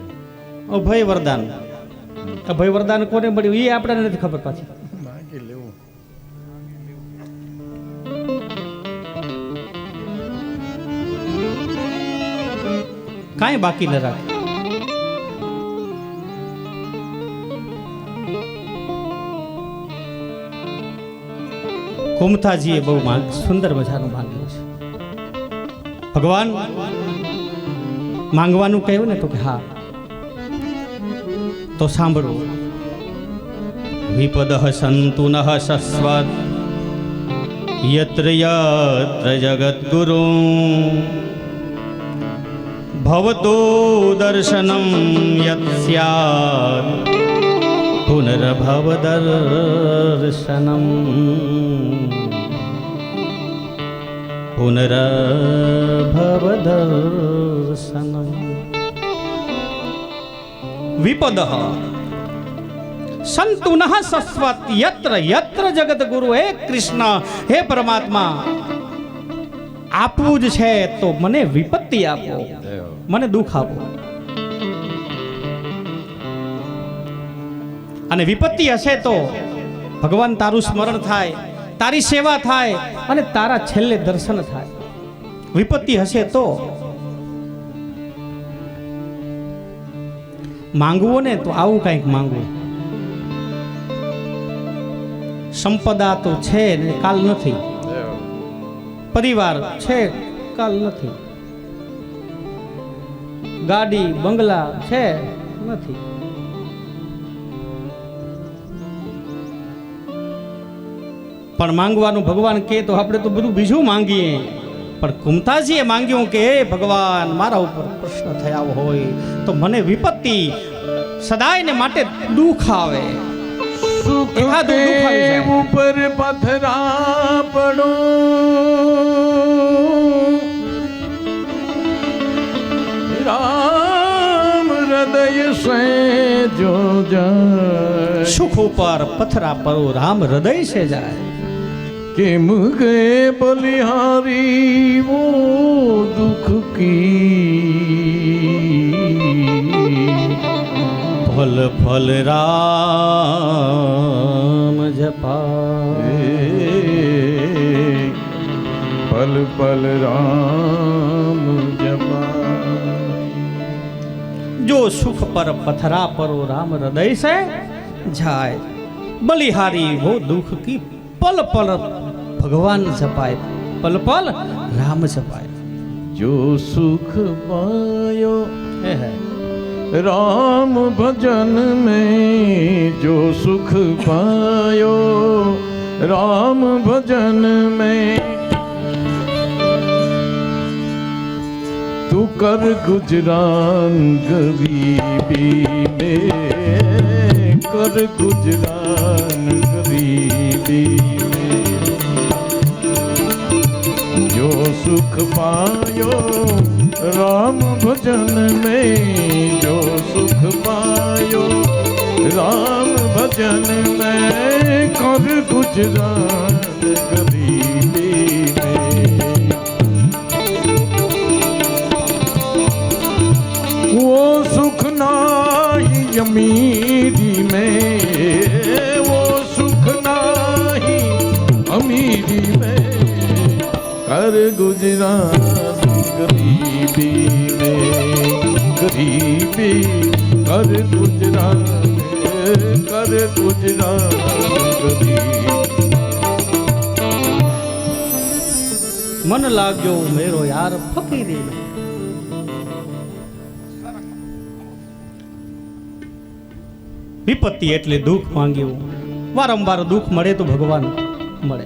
અભય વરદાન. અભય વરદાન કોને મળ્યું એ આપણને નથી ખબર. પાછી માંગી લેવું. કાંઈ બાકી ન રાખે. કુંતાજીએ બહુ સુંદર મજાનું માંગ્યું છે. ભગવાન માંગવાનું કહ્યું ને તો કે હા, તો સાંભળો. વિપદ સંતુ નઃ શશ્વત યત્ર યત્ર જગદ્ગુરુ ભવતો દર્શનમ યત સ્યાત પુનર્ભવ દર્શનમ પુનર્ભવ દર્શનમ. વિપદ સંતુ નઃ શશ્વત યત્ર યત્ર જગદ્ગુરુ. હે કૃષ્ણ, હે પરમાત્મા, આપવું જ છે તો મને વિપત્તિ આપો, મને દુઃખ આપો. અને વિપત્તિ હશે તો ભગવાન તારું સ્મરણ થાય, તારી સેવા થાય અને તારા છેલ્લે દર્શન થાય. વિપત્તિ હશે તો માંગવું ને તો આવું કંઈક માંગવું. સંપદા તો છે ને કાલ નથી, પરિવાર છે કાલ નથી, ગાડી બંગલા છે નથી, પણ માંગવાનું ભગવાન કહે તો આપણે તો બધું બીજું માંગીએ. પણ કુંતાજીએ માંગ્યું કે હે ભગવાન, મારા ઉપર પ્રશ્ન થયા હોય તો મને વિપત્તિ સદાય ને માટે દુઃખ આવે. ઉપર પથરા પડો, રામ હૃદય સે જો જાય. સુખ ઉપર પથરા પડો, રામ હૃદય સે જાય. કેમ ગए बलिहारी वो दुख की फल फल राम जपाए, पल पल राम जपाए. जो सुख पर पथरा परो राम हृदय से जाए, बलिहारी वो दुख की पल पल भगवान जपाए, पल पल राम जपाए. जो सुख पायो राम भजन में, जो सुख पायो राम भजन में तू कर गुजरान गरीबी में, कर गुजरान गरीबी में। जो सुख पायो राम भजन में, जो सुख पायो राम भजन में, कर गुजरान गरीबी में। वो सुख नाही अमीरी में, वो सुख नाही अमीरी में, कर गुजरान गरीबी में, गरीबी कर गुजरान, कर गुजरान गरीबी। मन लाग्यो मेरो यार फकीरी में। વિપત્તિ એટલે દુઃખ માંગ્યું, વારંવાર દુઃખ મળે તો ભગવાન મળે,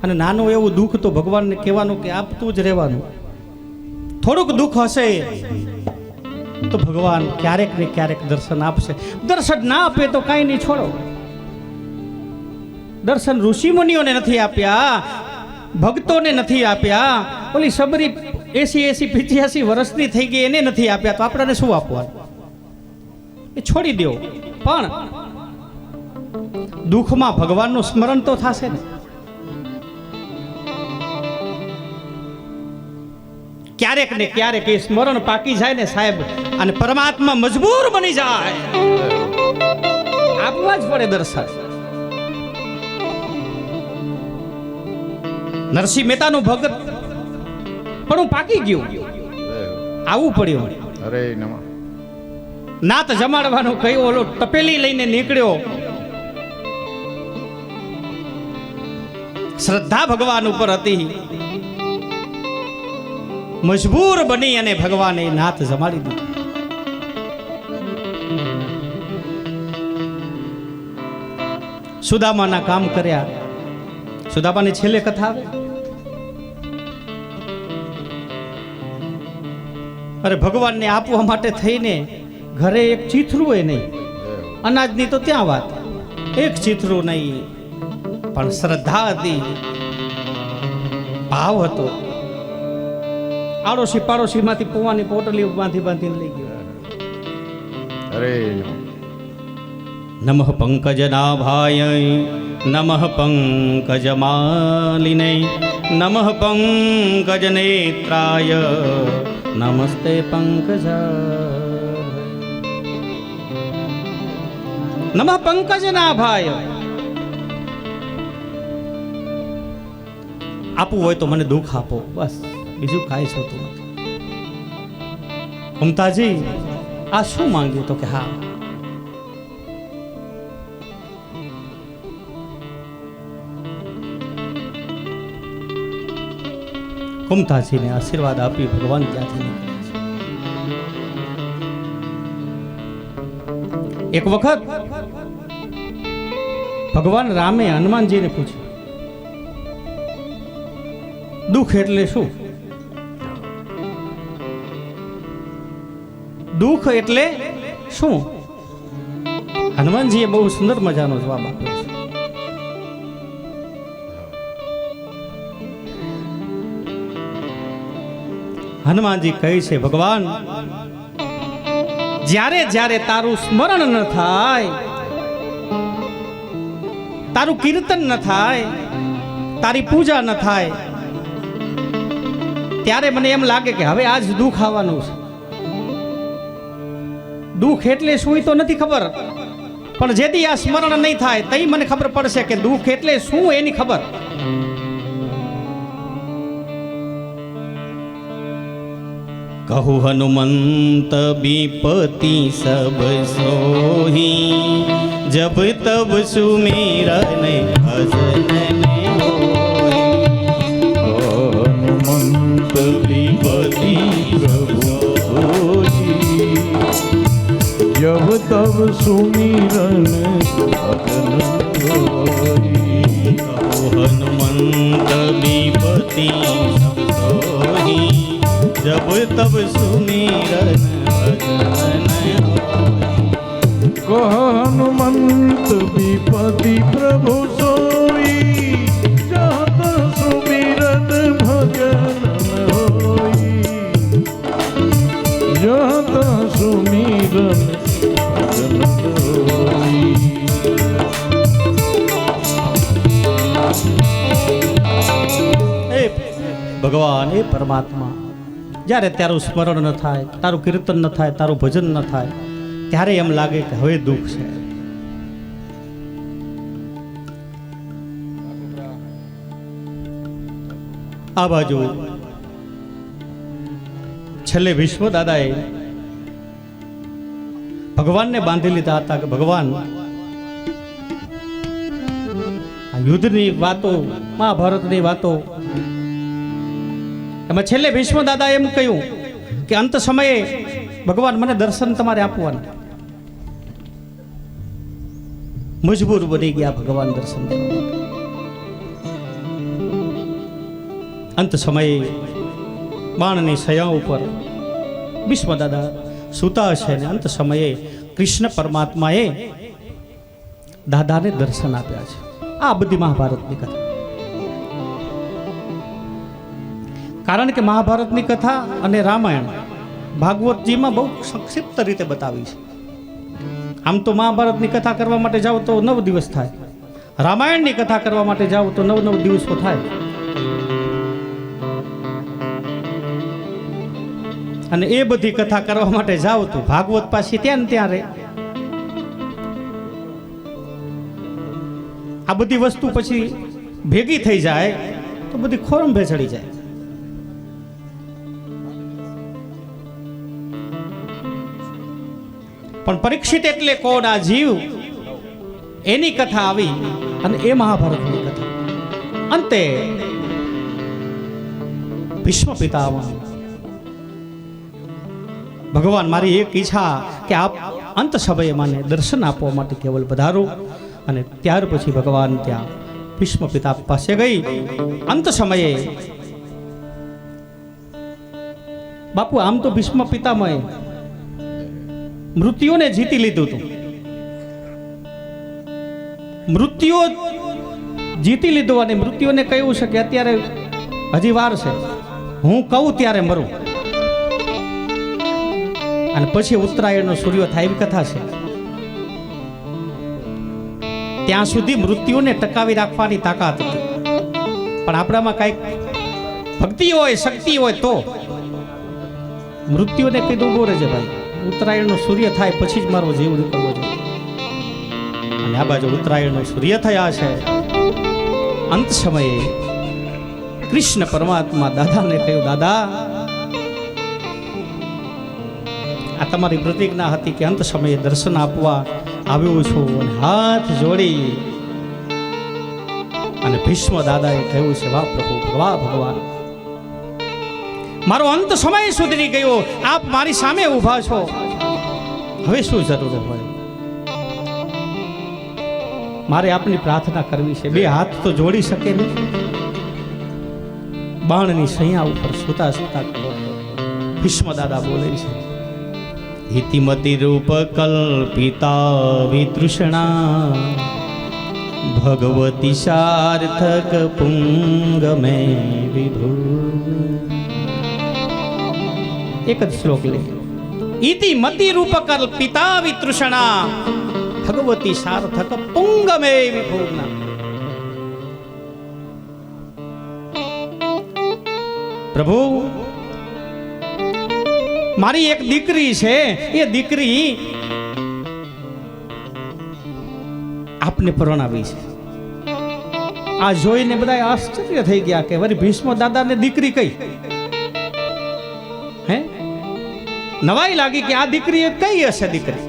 અને નાનું એવું દુઃખ તો ભગવાનને કહેવાનું કે આપતું જ રહેવાનું. થોડુંક દુઃખ હશે તો ભગવાન ક્યારેક ને ક્યારેક દર્શન આપશે. દર્શન ના આપે તો કાંઈ નહીં, છોડો. દર્શન ઋષિ મુનિઓને નથી આપ્યા, ભક્તોને નથી આપ્યા, ઓલી સબરી 80-85 વર્ષની થઈ ગઈ એને નથી આપ્યા, તો આપણને શું આપવાનું? એ છોડી દો. પણ દુઃખમાં ભગવાનનું સ્મરણ તો થશે ને. ક્યારેક ને ક્યારેક એ સ્મરણ પાકી જાય ને સાહેબ, અને પરમાત્મા મજબૂર બની જાય, આપવા જ પડે દર્શન. નરસિંહ મહેતાનું ભગત પણ પાકી ગયું, આવવું પડ્યું. અરે નમઃ. નાત જમાડવાનું કહ્યું, ઓલો તપેલી લઈને નીકળ્યો. શ્રદ્ધા ભગવાન ઉપર હતી, મજબૂર બની અને ભગવાને નાત જમાડી દીધું. સુદામાના કામ કર્યા. સુદામાની છેલ્લે કથા આવે, અરે ભગવાનને આપવા માટે થઈને ઘરે એક ચીથરું એ નહીં, અનાજની તો ત્યાં વાત, એક ચીથરું નહીં, પણ શ્રદ્ધા હતી, ભાવ હતો. આડોશી પાડોશી માંથી પૌવાની પોટલી બાંધીને લઈ ગયો. અરે નમઃ પંકજનાભાય, નમઃ પંકજમાલિને, નમઃ પંકજનેત્રાય, નમસ્તે પંકજાય. નમઃ પંકજનાભાય. આપવું હોય તો મને દુઃખ આપો, બસ, બીજું કાંઈ થતું નથી. મમતાજી આ શું માંગ્યું? તો કે હા, મમતાજીને આશીર્વાદ આપી ભગવાન ત્યાંથી નીકળ્યા છે. એક વખત ભગવાન રામે હનુમાનજીને પૂછ્યું, દુઃખ એટલે શું? દુઃખ એટલે શું? હનુમાનજીએ બહુ સુંદર મજાનો જવાબ આપ્યો છે. હનુમાનજી કહે છે, ભગવાન, જ્યારે જ્યારે તારું સ્મરણ ન થાય, તારું કીર્તન ન થાય, તારી પૂજા ન થાય, ત્યારે મને એમ લાગે કે હવે આજ દુઃખ આવવાનું છે. દુઃખ એટલે શું તો નથી ખબર, પણ જેથી આ સ્મરણ નહીં થાય તઈ મને ખબર પડશે કે દુઃખ એટલે શું એની ખબર. कहु हनुमंत विपति सब सोही, जब तब सुमिरन भजन हनुमंत विपति सब सोही, जब तब सुमिरन भजन तब तब सुमिरन भजन कह हनुमंत विपति प्रभु सोई जहाँ सुमिरन भजन होई जहाँ सुमिरन भजन होई। એ ભગવાન એ પરમાત્મા જ્યારે તારું સ્મરણ ન થાય, તારું કીર્તન ન થાય, તારું ભજન ન થાય, ત્યારે એમ લાગે કે હવે દુઃખ છે. આ બાજુ છેલ્લે ભીષ્મ દાદાએ ભગવાનને બાંધી લીધા હતા કે ભગવાન આ યુદ્ધની વાતો, મહાભારતની વાતો, એમાં છેલ્લે ભીષ્મ દાદા એમ કહ્યું કે અંત સમયે ભગવાન મને દર્શન તમારે આપવાના. મજબૂર બની ગયા ભગવાન દર્શન કરવા માટે. અંત સમયે બાણની સયા ઉપર ભીષ્મ દાદા સૂતા છે ને અંત સમયે કૃષ્ણ પરમાત્માએ દાદાને દર્શન આપ્યા છે. આ બધી મહાભારતની કથા. કારણ કે મહાભારતની કથા અને રામાયણ ભાગવતજીમાં બહુ સંક્ષિપ્ત રીતે બતાવી છે. આમ તો મહાભારતની કથા કરવા માટે જાઓ તો 9 દિવસ થાય, રામાયણની કથા કરવા માટે જાઓ તો 9 દિવસો થાય. અને એ બધી કથા કરવા માટે જાઓ તો ભાગવત પાછી ત્યાં ને ત્યાં રહે. આ બધી વસ્તુ પછી ભેગી થઈ જાય તો બધી ખોરંભે ચડી જાય. પણ પરીક્ષિત એટલે કોણ? આ જીવ, એની કથા આવી અને એ મહાભારતની કથા. અંતે ભીષ્મ પિતામહ ભગવાન, મારી એક ઈચ્છા કે આપ અંત સમયે મને દર્શન આપવા માટે કેવલ પધારો. અને ત્યાર પછી ભગવાન ત્યાં ભીષ્મ પિતા પાસે ગઈ. અંત સમયે બાપુ આમ તો ભીષ્મ પિતામહે મૃત્યુને જીતી લીધું હતું. મૃત્યુ જીતી લીધું અને મૃત્યુને કહ્યું છે કે અત્યારે હજી વાર છે, હું કહું ત્યારે મરું. અને પછી ઉત્તરાયણનો સૂર્ય થાય એવી કથા છે. ત્યાં સુધી મૃત્યુને ટકાવી રાખવાની તાકાત હતી. પણ આપણામાં કઈક ભક્તિ હોય, શક્તિ હોય તો મૃત્યુને કીધું બોરે છે ભાઈ, ઉત્તરાયણનો સૂર્ય થાય પછી જ મારો જીવ નીકળવો જોઈએ. અને આ બાજુ ઉત્તરાયણનો સૂર્ય થયા છે. અંત સમયે કૃષ્ણ પરમાત્મા દાદાને કહ્યું, દાદા આ તમારી પ્રતિજ્ઞા હતી કે અંત સમયે દર્શન આપવા આવ્યો છું. અને હાથ જોડી અને ભીષ્મ દાદાએ કહ્યું છે, વાહ પ્રભુ, વાહ ભગવાન, મારો અંત સમય સુધરી ગયો, આપ મારી સામે ઊભા છો, હવે શું જરૂર હોય? મારે આપની પ્રાર્થના કરવી છે. બે હાથ તો જોડી શકે નહીં. બાણની સૈયા ઉપર સુતા સુતા ભીષ્મ દાદા બોલે છે, ઇતિમતિ રૂપ કલ્પિતા વિતૃષ્ણા ભગવતી સાર્થક પુંગ મે વિભુ. એક જ શ્લોક લે, ઇતિમતિ રૂપ કલ્પિતા વિતૃષ્ણા ભગવતી સાર્થક પુંગ મે વિભુ. પ્રભુ, મારી એક દીકરી છે, એ દીકરી આપને પરણાવી છે. આ જોઈને બધા આશ્ચર્ય થઈ ગયા કે વળી ભીષ્મ દાદાને દીકરી કઈ? હે, નવાઈ લાગી કે આ દીકરી કઈ હશે દીકરી?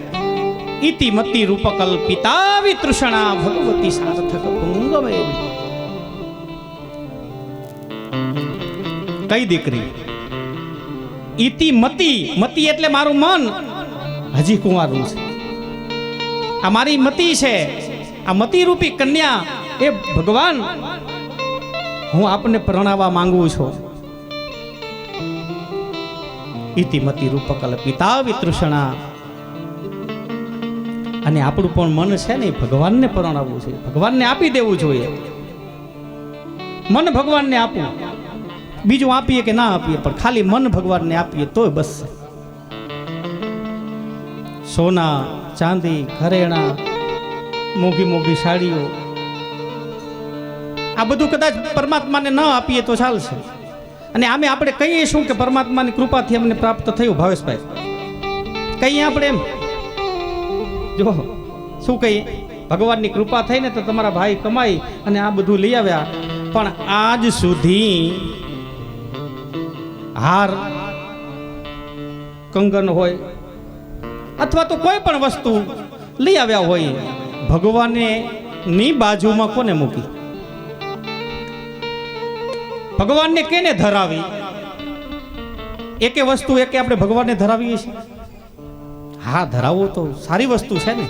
ઇતિમતિ રૂપકલ્પિતા વિતૃષ્ણા ભગવતી સાર્થક પુંગમે. કઈ દીકરી? ઇતિમતિ, મતિ એટલે મારું મન હજી કુંવારું છે. આ મારી મતિ છે, આ મતિ રૂપી કન્યા એ ભગવાન હું આપને પરણાવવા માંગુ છું. ઇતિમતી રૂપકલ્પિતા વિતૃષણા. અને આપણું પણ મન છે ને, ભગવાનને પરણાવવું છે, ભગવાનને આપી દેવું જોઈએ. મન ભગવાનને આપવું, બીજું આપીએ કે ના આપીએ, પણ ખાલી મન ભગવાનને આપીએ તોય બસ. સોના ચાંદી ઘરેણા મોંઘી મોંઘી સાડીઓ આ બધું કદાચ પરમાત્માને ન આપીએ તો ચાલશે. અને આમે આપણે કહીએ શું કે પરમાત્માની કૃપાથી અમને પ્રાપ્ત થયું. ભાવેશભાઈ કહીએ આપણે એમ, જો શું કહીએ, ભગવાનની કૃપા થઈને તો તમારા ભાઈ કમાઈ અને આ બધું લઈ આવ્યા, પણ આજ સુધી હાર કંગન હોય અથવા તો કોઈ પણ વસ્તુ લઈ આવ્યા હોય, ભગવાને ની બાજુમાં કોને મૂકી? ભગવાનને કેને ધરાવી? એકે વસ્તુ એકે આપણે ભગવાનને ધરાવીએ છીએ? હા, ધરાવવો તો સારી વસ્તુ છે ને.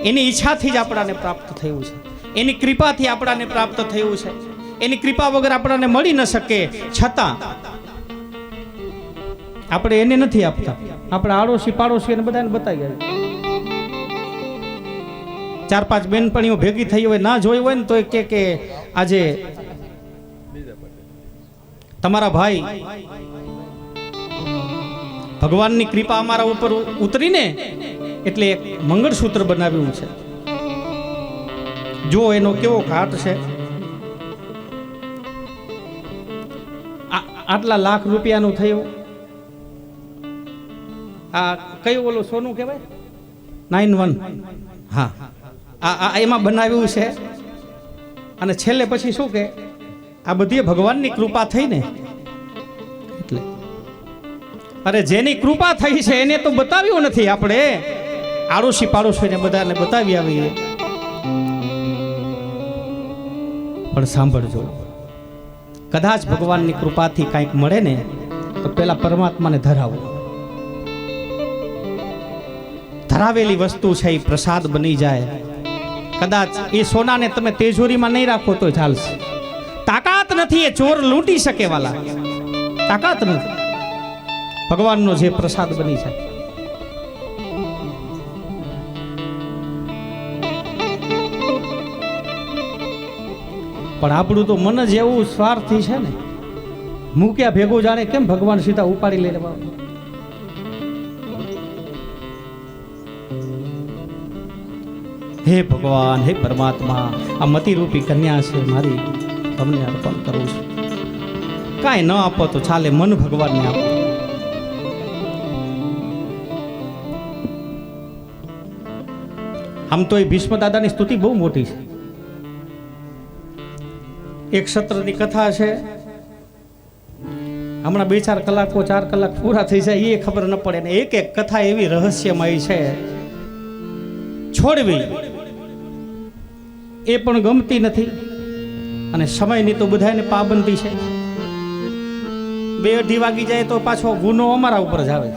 એની ઈચ્છાથી જ આપણાને પ્રાપ્ત થયું છે, એની કૃપાથી આપણાને પ્રાપ્ત થયું છે. એની કૃપા વગર આપણાને મળી ન શકે, છતાં આપણે એને નથી આપતા. આપણે આડોશી પાડોશી એને બધાને બતાવી ગયા. 4-5 બેનપણીઓ ભેગી થઈ હોય, ના જોઈ હોય ને તો કે આજે તમારા ભાઈ ભગવાનની કૃપા અમારા ઉપર ઉતરીને એટલે એક મંગળસૂત્ર બનાવ્યું છે. જો એનો કેવો ઘાટ છે, આટલા લાખ રૂપિયાનું થયું. આ કયું ઓલું સોનું કહેવાય? 9-1. હા, આ એમાં બનાવ્યું છે. અને છેલ્લે પછી શું કે આ બધી ભગવાનની કૃપા થઈ ને એટલે. અરે જેની કૃપા થઈ છે એને તો બતાવ્યું નથી. આપણે આડોશી પાડોશીને બધાને બતાવી આવીએ. પણ સાંભળજો, કદાચ ભગવાનની કૃપાથી કંઈક મળે ને તો પેલા પરમાત્માને ધરાવો. ધરાવેલી વસ્તુ છે એ પ્રસાદ બની જાય. કદાચ એ સોનાને તમે તેજોરીમાં નહીં રાખો તો ચાલશે. તાકાત નથી, એ ચોર લૂંટી શકે વાલા. તાકાત નથી. ભગવાનનો જે પ્રસાદ બની જાય. પણ આપણું તો મન જ એવું સ્વાર્થી છે ને, મૂક્યા ભેગું જાણે કેમ ભગવાન સીધા ઉપાડી લઈને. હે ભગવાન, હે પરમાત્મા, આ મતિરૂપી કન્યા છે મારી, તમને અર્પણ કરું છું. કાંઈ ન આપો તો ચાલે, મન ભગવાનને આપો. આમ તો એ ભીષ્મ દાદાની સ્તુતિ બહુ મોટી છે. એક સત્રની કથા છે. હમણાં 2-4 કલાકો 4 કલાક પૂરા થઈ જાય એ ખબર ન પડે ને. એક એક કથા એવી રહસ્યમય છે, છોડવી એ પણ ગમતી નથી. અને સમયની તો બધાને પાબંદી છે. 2-2:30 વાગી જાય તો પાછો ગુનો અમારા ઉપર જ આવે.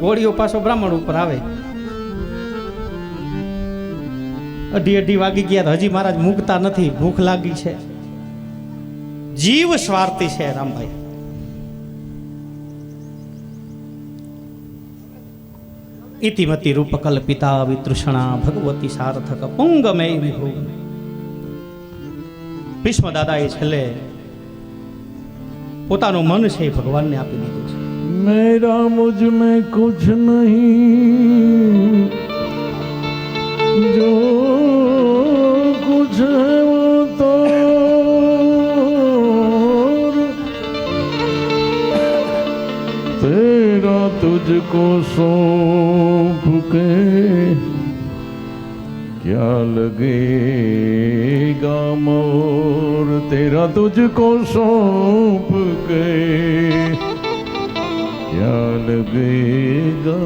ઘોડીઓ પાછો બ્રાહ્મણ ઉપર આવે. 2:30 વાગી ગયા હજી મહારાજ મૂકતા નથી, ભૂખ લાગી છે. જીવ સ્વાર્થી છે રામભાઈ. ઇતિમતી રૂપકલ્પિતા વિતૃષણા ભગવતી સાર્થક પુંગમે વિભુ. ભીષ્મ દાદાએ છેલ્લે પોતાનું મન છે એ ભગવાનને આપી દીધું છે. मेरा मुझ में कुछ नहीं, जो कुछ है वो तो तेरा तुझको सौंप के क्या लगेगा मोर, तेरा तुझको सौंप के क्या लगेगा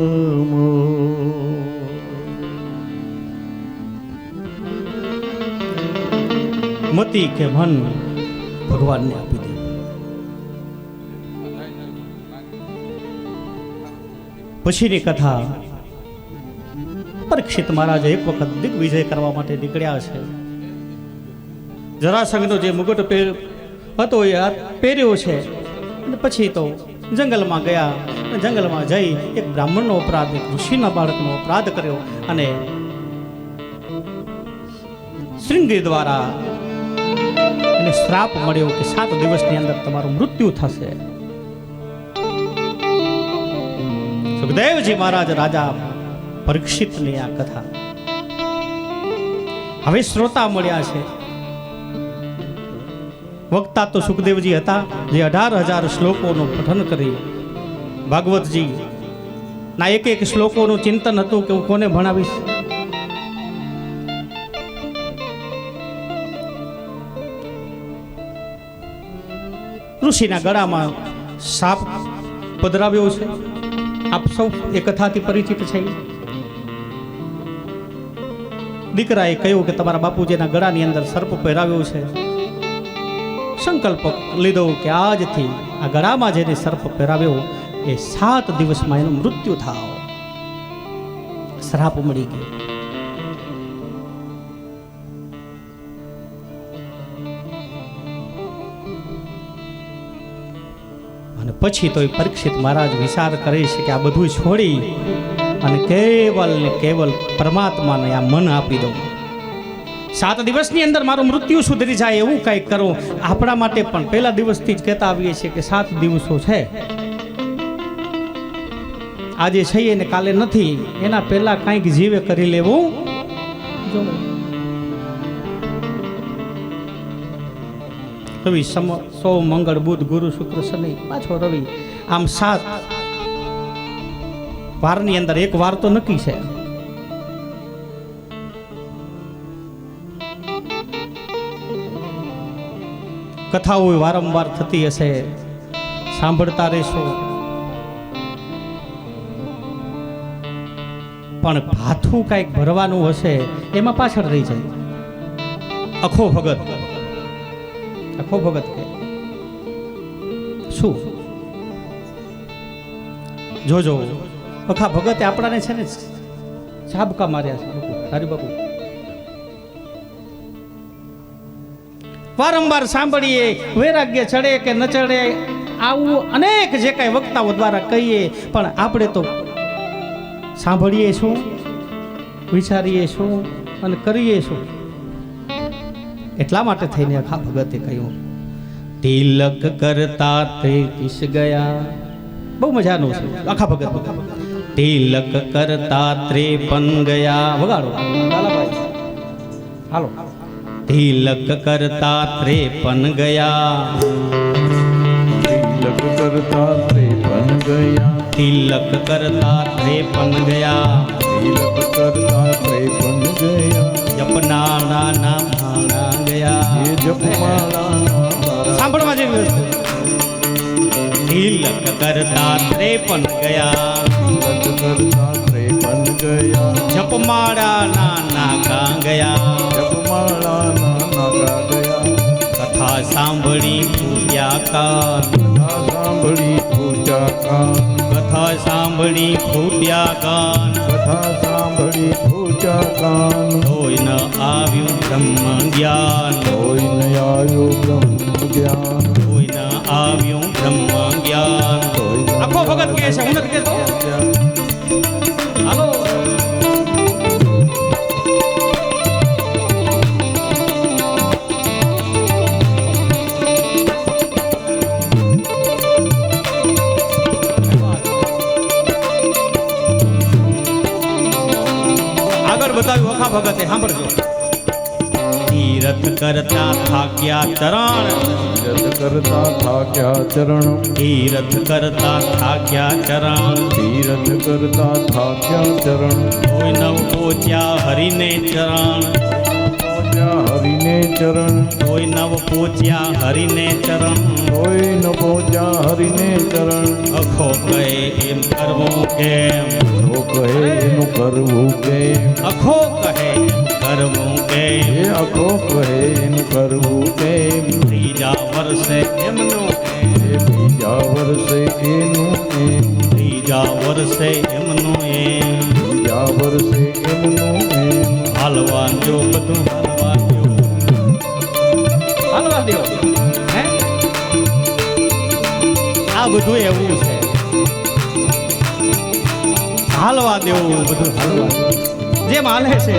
मोर. મતિ કે મન ભગવાનને આપી દે. પછીની કથા, પરીક્ષિત મહારાજ એક વખત દિગ્વિજય કરવા માટે નીકળ્યા છે. જરાસંઘનો જે મુગટ હતો એ પહેર્યો છે અને પછી તો જંગલમાં ગયા. જંગલમાં જઈ એક બ્રાહ્મણનો અપરાધ, એક ઋષિના બાળકનો અપરાધ કર્યો અને શ્રીંગી દ્વારા એને શ્રાપ મળ્યો કે 7 દિવસની અંદર તમારું મૃત્યુ થશે. સુખદેવજી મહારાજ રાજા પરીક્ષિતની આ કથા હવે શ્રોતા મળ્યા છે. વક્તા તો સુખદેવજી હતા, જે 18,000 શ્લોકોનું પઠન કરી ભાગવતજી ના એક શ્લોકોનું ચિંતન હતું કે હું કોને ભણાવીશ. ઋષિના ગળામાં સાપ પધરાવ્યો છે. આપ સૌ એ કથાથી પરિચિત છે. દીકરાએ કહ્યું કે તમારા બાપુજીના ગળાની અંદર સર્પ પહેરાવ્યો છે. સંકલ્પ લીધો કે આજથી આ ગળામાં જેને સર્પ પહેરાવ્યો એ 7 દિવસમાં એનું મૃત્યુ થાવ. શ્રાપ મળી ગયો. અને પછી તો એ પરીક્ષિત મહારાજ વિચાર કરે છે કે આ બધું છોડી અને કેવલ ને કેવલ પરમાત્માને આ મન આપી દઉં. 7 દિવસની અંદર મારું મૃત્યુ સુધરી જાય એવું કંઈક કરું. આપણા માટે પણ પહેલા દિવસથી જ કહેતા આવીએ છીએ કે 7 દિવસો છે, આજે છે ને કાલે નથી. એના પહેલા કંઈક જીવે કરી લેવું જોઈએ. રવિ સોમ મંગળ બુધ ગુરુ શુક્ર શનિ પાછો રવિ, આમ 7 વારની અંદર એક વાર તો નક્કી છે. કથાઓ વારંવાર થતી હશે, સાંભળતા રહેશો, પણ ભાથું કાંઈક ભરવાનું હશે એમાં પાછળ રહી જાય. અખો ભગત કે શું જોજો, અખા ભગતે આપણાને છે ને ઝાબકા માર્યા છે. હરિ બાપુ વારંવાર સાંભળીએ, વૈરાગ્ય ચડે કે ન ચડે, આવું અનેક જે કાંઈ વક્તાઓ દ્વારા કહીએ, પણ આપણે તો સાંભળીએ શું, વિચારીએ શું અને કરીએ શું. એટલા માટે થઈને અખા ભગતે કહ્યું, તિલક કરતા તે કિસ ગયા. બહુ મજાનું છે અખા ભગત. તિલક કરતા 53 ગયા. વગાડો લાલાભાઈ, હાલો. તિલક કરતા 53 ગયા. તિલક કરતા 53 ગયા. તિલક કરતા 53 ગયા. તિલક કરતા 53 ગયા. જપનાળા ના ભાણા ગયા. એ જપમાળા સાંભળવા જેવી વસ્તુ. તિલક કરતા 53 ગયા. તિલક કરતા 53 ગયા. જપમાળા ના નાકા ગયા. જપમાળા નાગા ગયા. કથા સાંભળી પૂજ્યા કાન. કથા સાંભળી પૂજા કાન. કથા સાંભળી ફૂટ્યા કાન. કથા સાંભળી પૂજા કાન. કોઈ ન આવ્યું બ્રહ્મ જ્ઞાન. કોઈ ન આવ્યું બ્રહ્મ જ્ઞાન. કોઈ ન આવ્યું બ્રહ્મ જ્ઞાન. આખો ભગત કહે છે, હું નથી કહેતો. હાલો. બતાવ્યું અખા ભગતે, સાંભળજો. તીરથ કરતા થાક્યા ચરણ. તીરથ કરતા થાક્યા ચરણ. તીરથ કરતા થાક્યા ચરણ. તીરથ કરતા થાક્યા ચરણ. કોઈ નવ પોચ્યા હરિને ચરણ. પહોંચ્યા હરિને ચરણ. કોઈ નવ પોચ્યા હરિને ચરણ. કોઈ ન પહોંચ્યા હરિને ચરણ. અખો કહે એમ કરવું કેમ. તો કહે એનું કરવું કેમ. અખો કહે કરવું કેમ. એ આખો કહે એનું કરવું કેમ. ત્રીજા વર્ષે એમનું એમ. એ બીજા વર્ષે એનું એમ. ત્રીજા વર્ષે એમનું એમ. બીજા વર્ષે એમનું એમ. હાલવા જો બધું હાલવા દો. હાલવા દો. હે આ બધું એવું છે, હાલવા દેવું બધું હાલવા જેમ હાલે છે.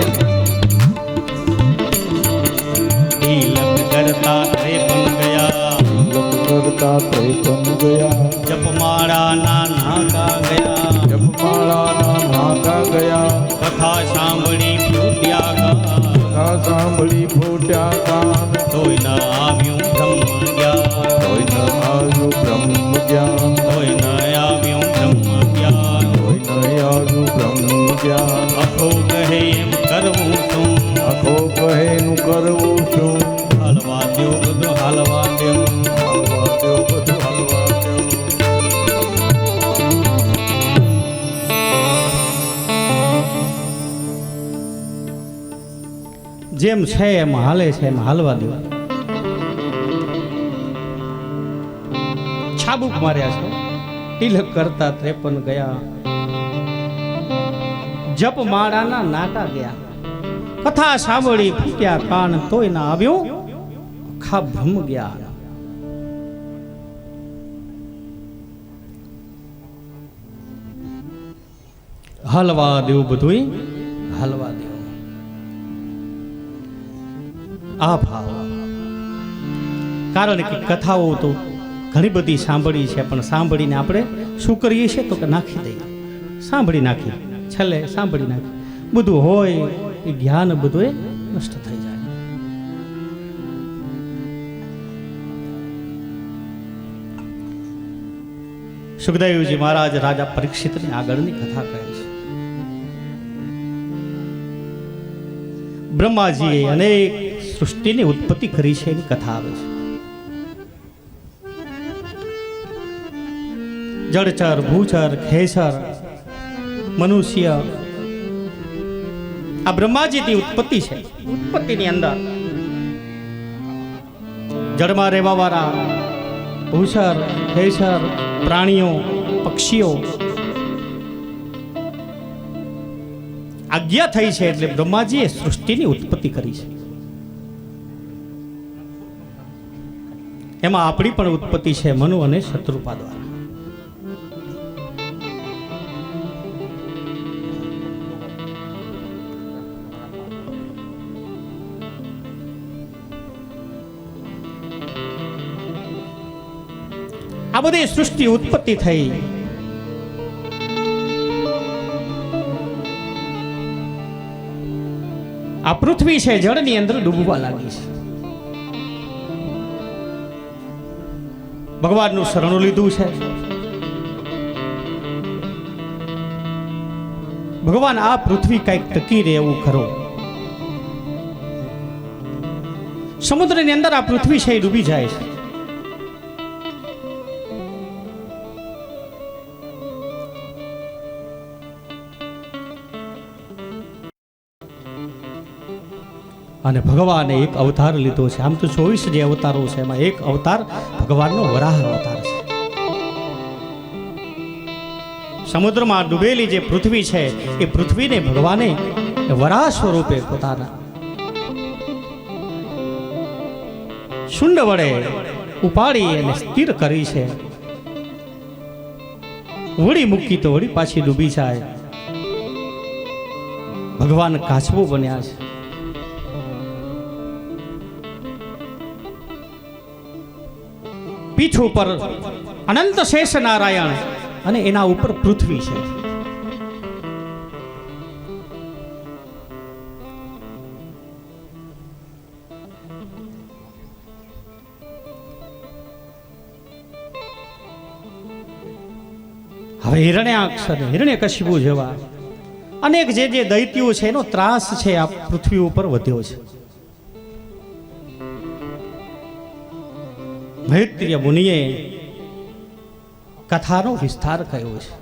તિલક કરતા તે પણ ગયા, તિલક કરતા તે પણ ગયા, જપમાળાના નાકા ગયા, જપમાળાના નાકા ગયા, કથા સાંભળી ફૂટ્યા કાન, કથા સાંભળી ફૂટ્યા કાન, તોય ન આવ્યું બ્રહ્મ જ્ઞાન, કોઈ ન આવ્યું બ્રહ્મ જ્ઞાન, તોય ન આવ્યું બ્રહ્મ જ્ઞાન. કોઈ ન આવ્યું બ્રહ્મ જ્ઞાન. અખો કહે એમ કરવું શું, આખો કહેનું કરવું શું, હાલવા દ્યો બધું હાલવા દ્યો. હાલવા દ્યો બધું હાલવા દ્યો. જેમ છે એમ હાલે છે એમ હાલવા દો. છાબુક માર્યા છે, તિલક કરતા 53 ગયા, જપ માળાના નાકા ગયા, કથા સાંભળી ફૂટ્યા કાન, તોય ના આવ્યું આખા બ્રહ્મ જ્ઞાન. હાલવા દેવું બધું હાલવા દેવું. આ ભાવ, કારણ કે કથાઓ તો ઘણી બધી સાંભળી છે, પણ સાંભળીને આપણે શું કરીએ છીએ તો કે નાખી દઈએ, સાંભળી નાખી, છેલ્લે સાંભળી નાખી, બધું હોય એ જ્ઞાન બધું એ નષ્ટ થઈ જાય. સુખદેવજી મહારાજ રાજા પરીક્ષિતની આગળની કથા કહે છે. બ્રહ્માજીએ અનેક સૃષ્ટિની ઉત્પત્તિ કરી છે એની કથા આવે છે. જળચર, ભૂચર, ખેચર, મનુષ્ય, આ બ્રહ્માજીની ઉત્પત્તિ છે. ઉત્પત્તિની અંદર જળમાં રહેવા વાળા ભૂચર, ખેચર, પ્રાણીઓ, પક્ષીઓ આજ્ઞા થઈ છે એટલે બ્રહ્માજીએ સૃષ્ટિની ઉત્પત્તિ કરી છે. એમાં આપણી પણ ઉત્પત્તિ છે મનુ અને શત્રુપા દ્વારા. આ બધી સૃષ્ટિ ઉત્પત્તિ થઈ. આ પૃથ્વી છે જળની અંદર ડૂબવા લાગી છે. ભગવાનનું શરણું લીધું છે. ભગવાન આ પૃથ્વી કઈક ટકી રહે એવું કરો. સમુદ્રની અંદર આ પૃથ્વી છે એ ડૂબી જાય છે. અને ભગવાને એક અવતાર લીધો છે. આમ તો 24 જે અવતારો છે એમાં એક અવતાર ભગવાનનો વરાહ અવતાર છે. સમુદ્રમાં ડૂબેલી જે પૃથ્વી છે એ પૃથ્વીને ભગવાને વરાહ સ્વરૂપે પોતાના શુંડ વડે ઉપાડી અને સ્થિર કરી છે. વળી મૂકી તો વળી પાછી ડૂબી જાય. ભગવાન કાચબો બન્યા છે. પીઠ ઉપર અનંત શેષ નારાયણ અને એના ઉપર પૃથ્વી છે. હવે હિરણ્યાક્ષ અને હિરણ્યકશિપુ જેવા અનેક જે દૈત્યો છે એનો ત્રાસ છે આ પૃથ્વી ઉપર વધ્યો છે. મૈત્રીય મુનિએ કથાનો વિસ્તાર કર્યો છે.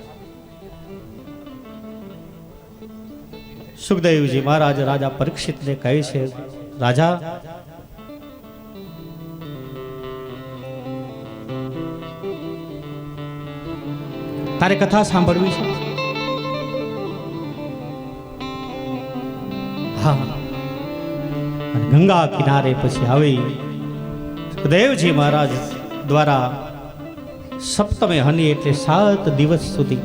સુખદેવજી મહારાજ રાજા પરીક્ષિતને કહે છે, રાજા તારે કથા સાંભળવી છે? હા. અને ગંગા કિનારે પછી આવી સુખદેવજી મહારાજ દ્વારા સપ્તમે હની એટલે 7 દિવસ સુધી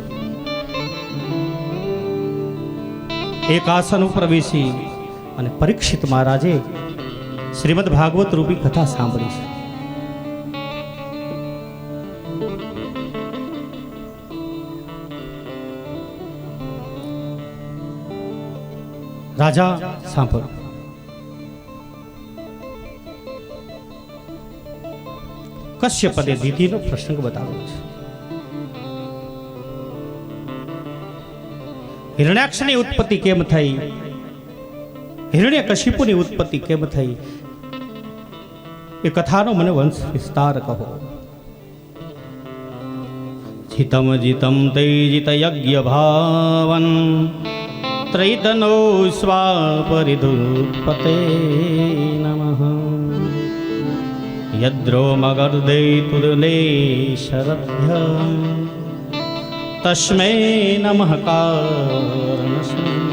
એક આસન ઉપર બેસી અને પરીક્ષિત મહારાજે શ્રીમદ ભાગવત રૂપી કથા સાંભળી છે. રાજા સાંભળો. કશ્યપદે દીદીનો પ્રસંગ બતાવ્યો છે. હિરણ્યાક્ષની ઉત્પત્તિ કેમ થઈ, હિરણ્યકશિપુની ઉત્પત્તિ કેમ થઈ, એ કથાનો મને વંશ વિસ્તાર કહો. જીતમ જીતમ તૈજિત યજ્ઞ ભાવન ત્રૈતનો સ્વાપરિધુત્પતે નમઃ. યદ્રોમગર્દૈતુલે શરભ્ય તસ્મૈ નમઃ કારણસ્મૈ.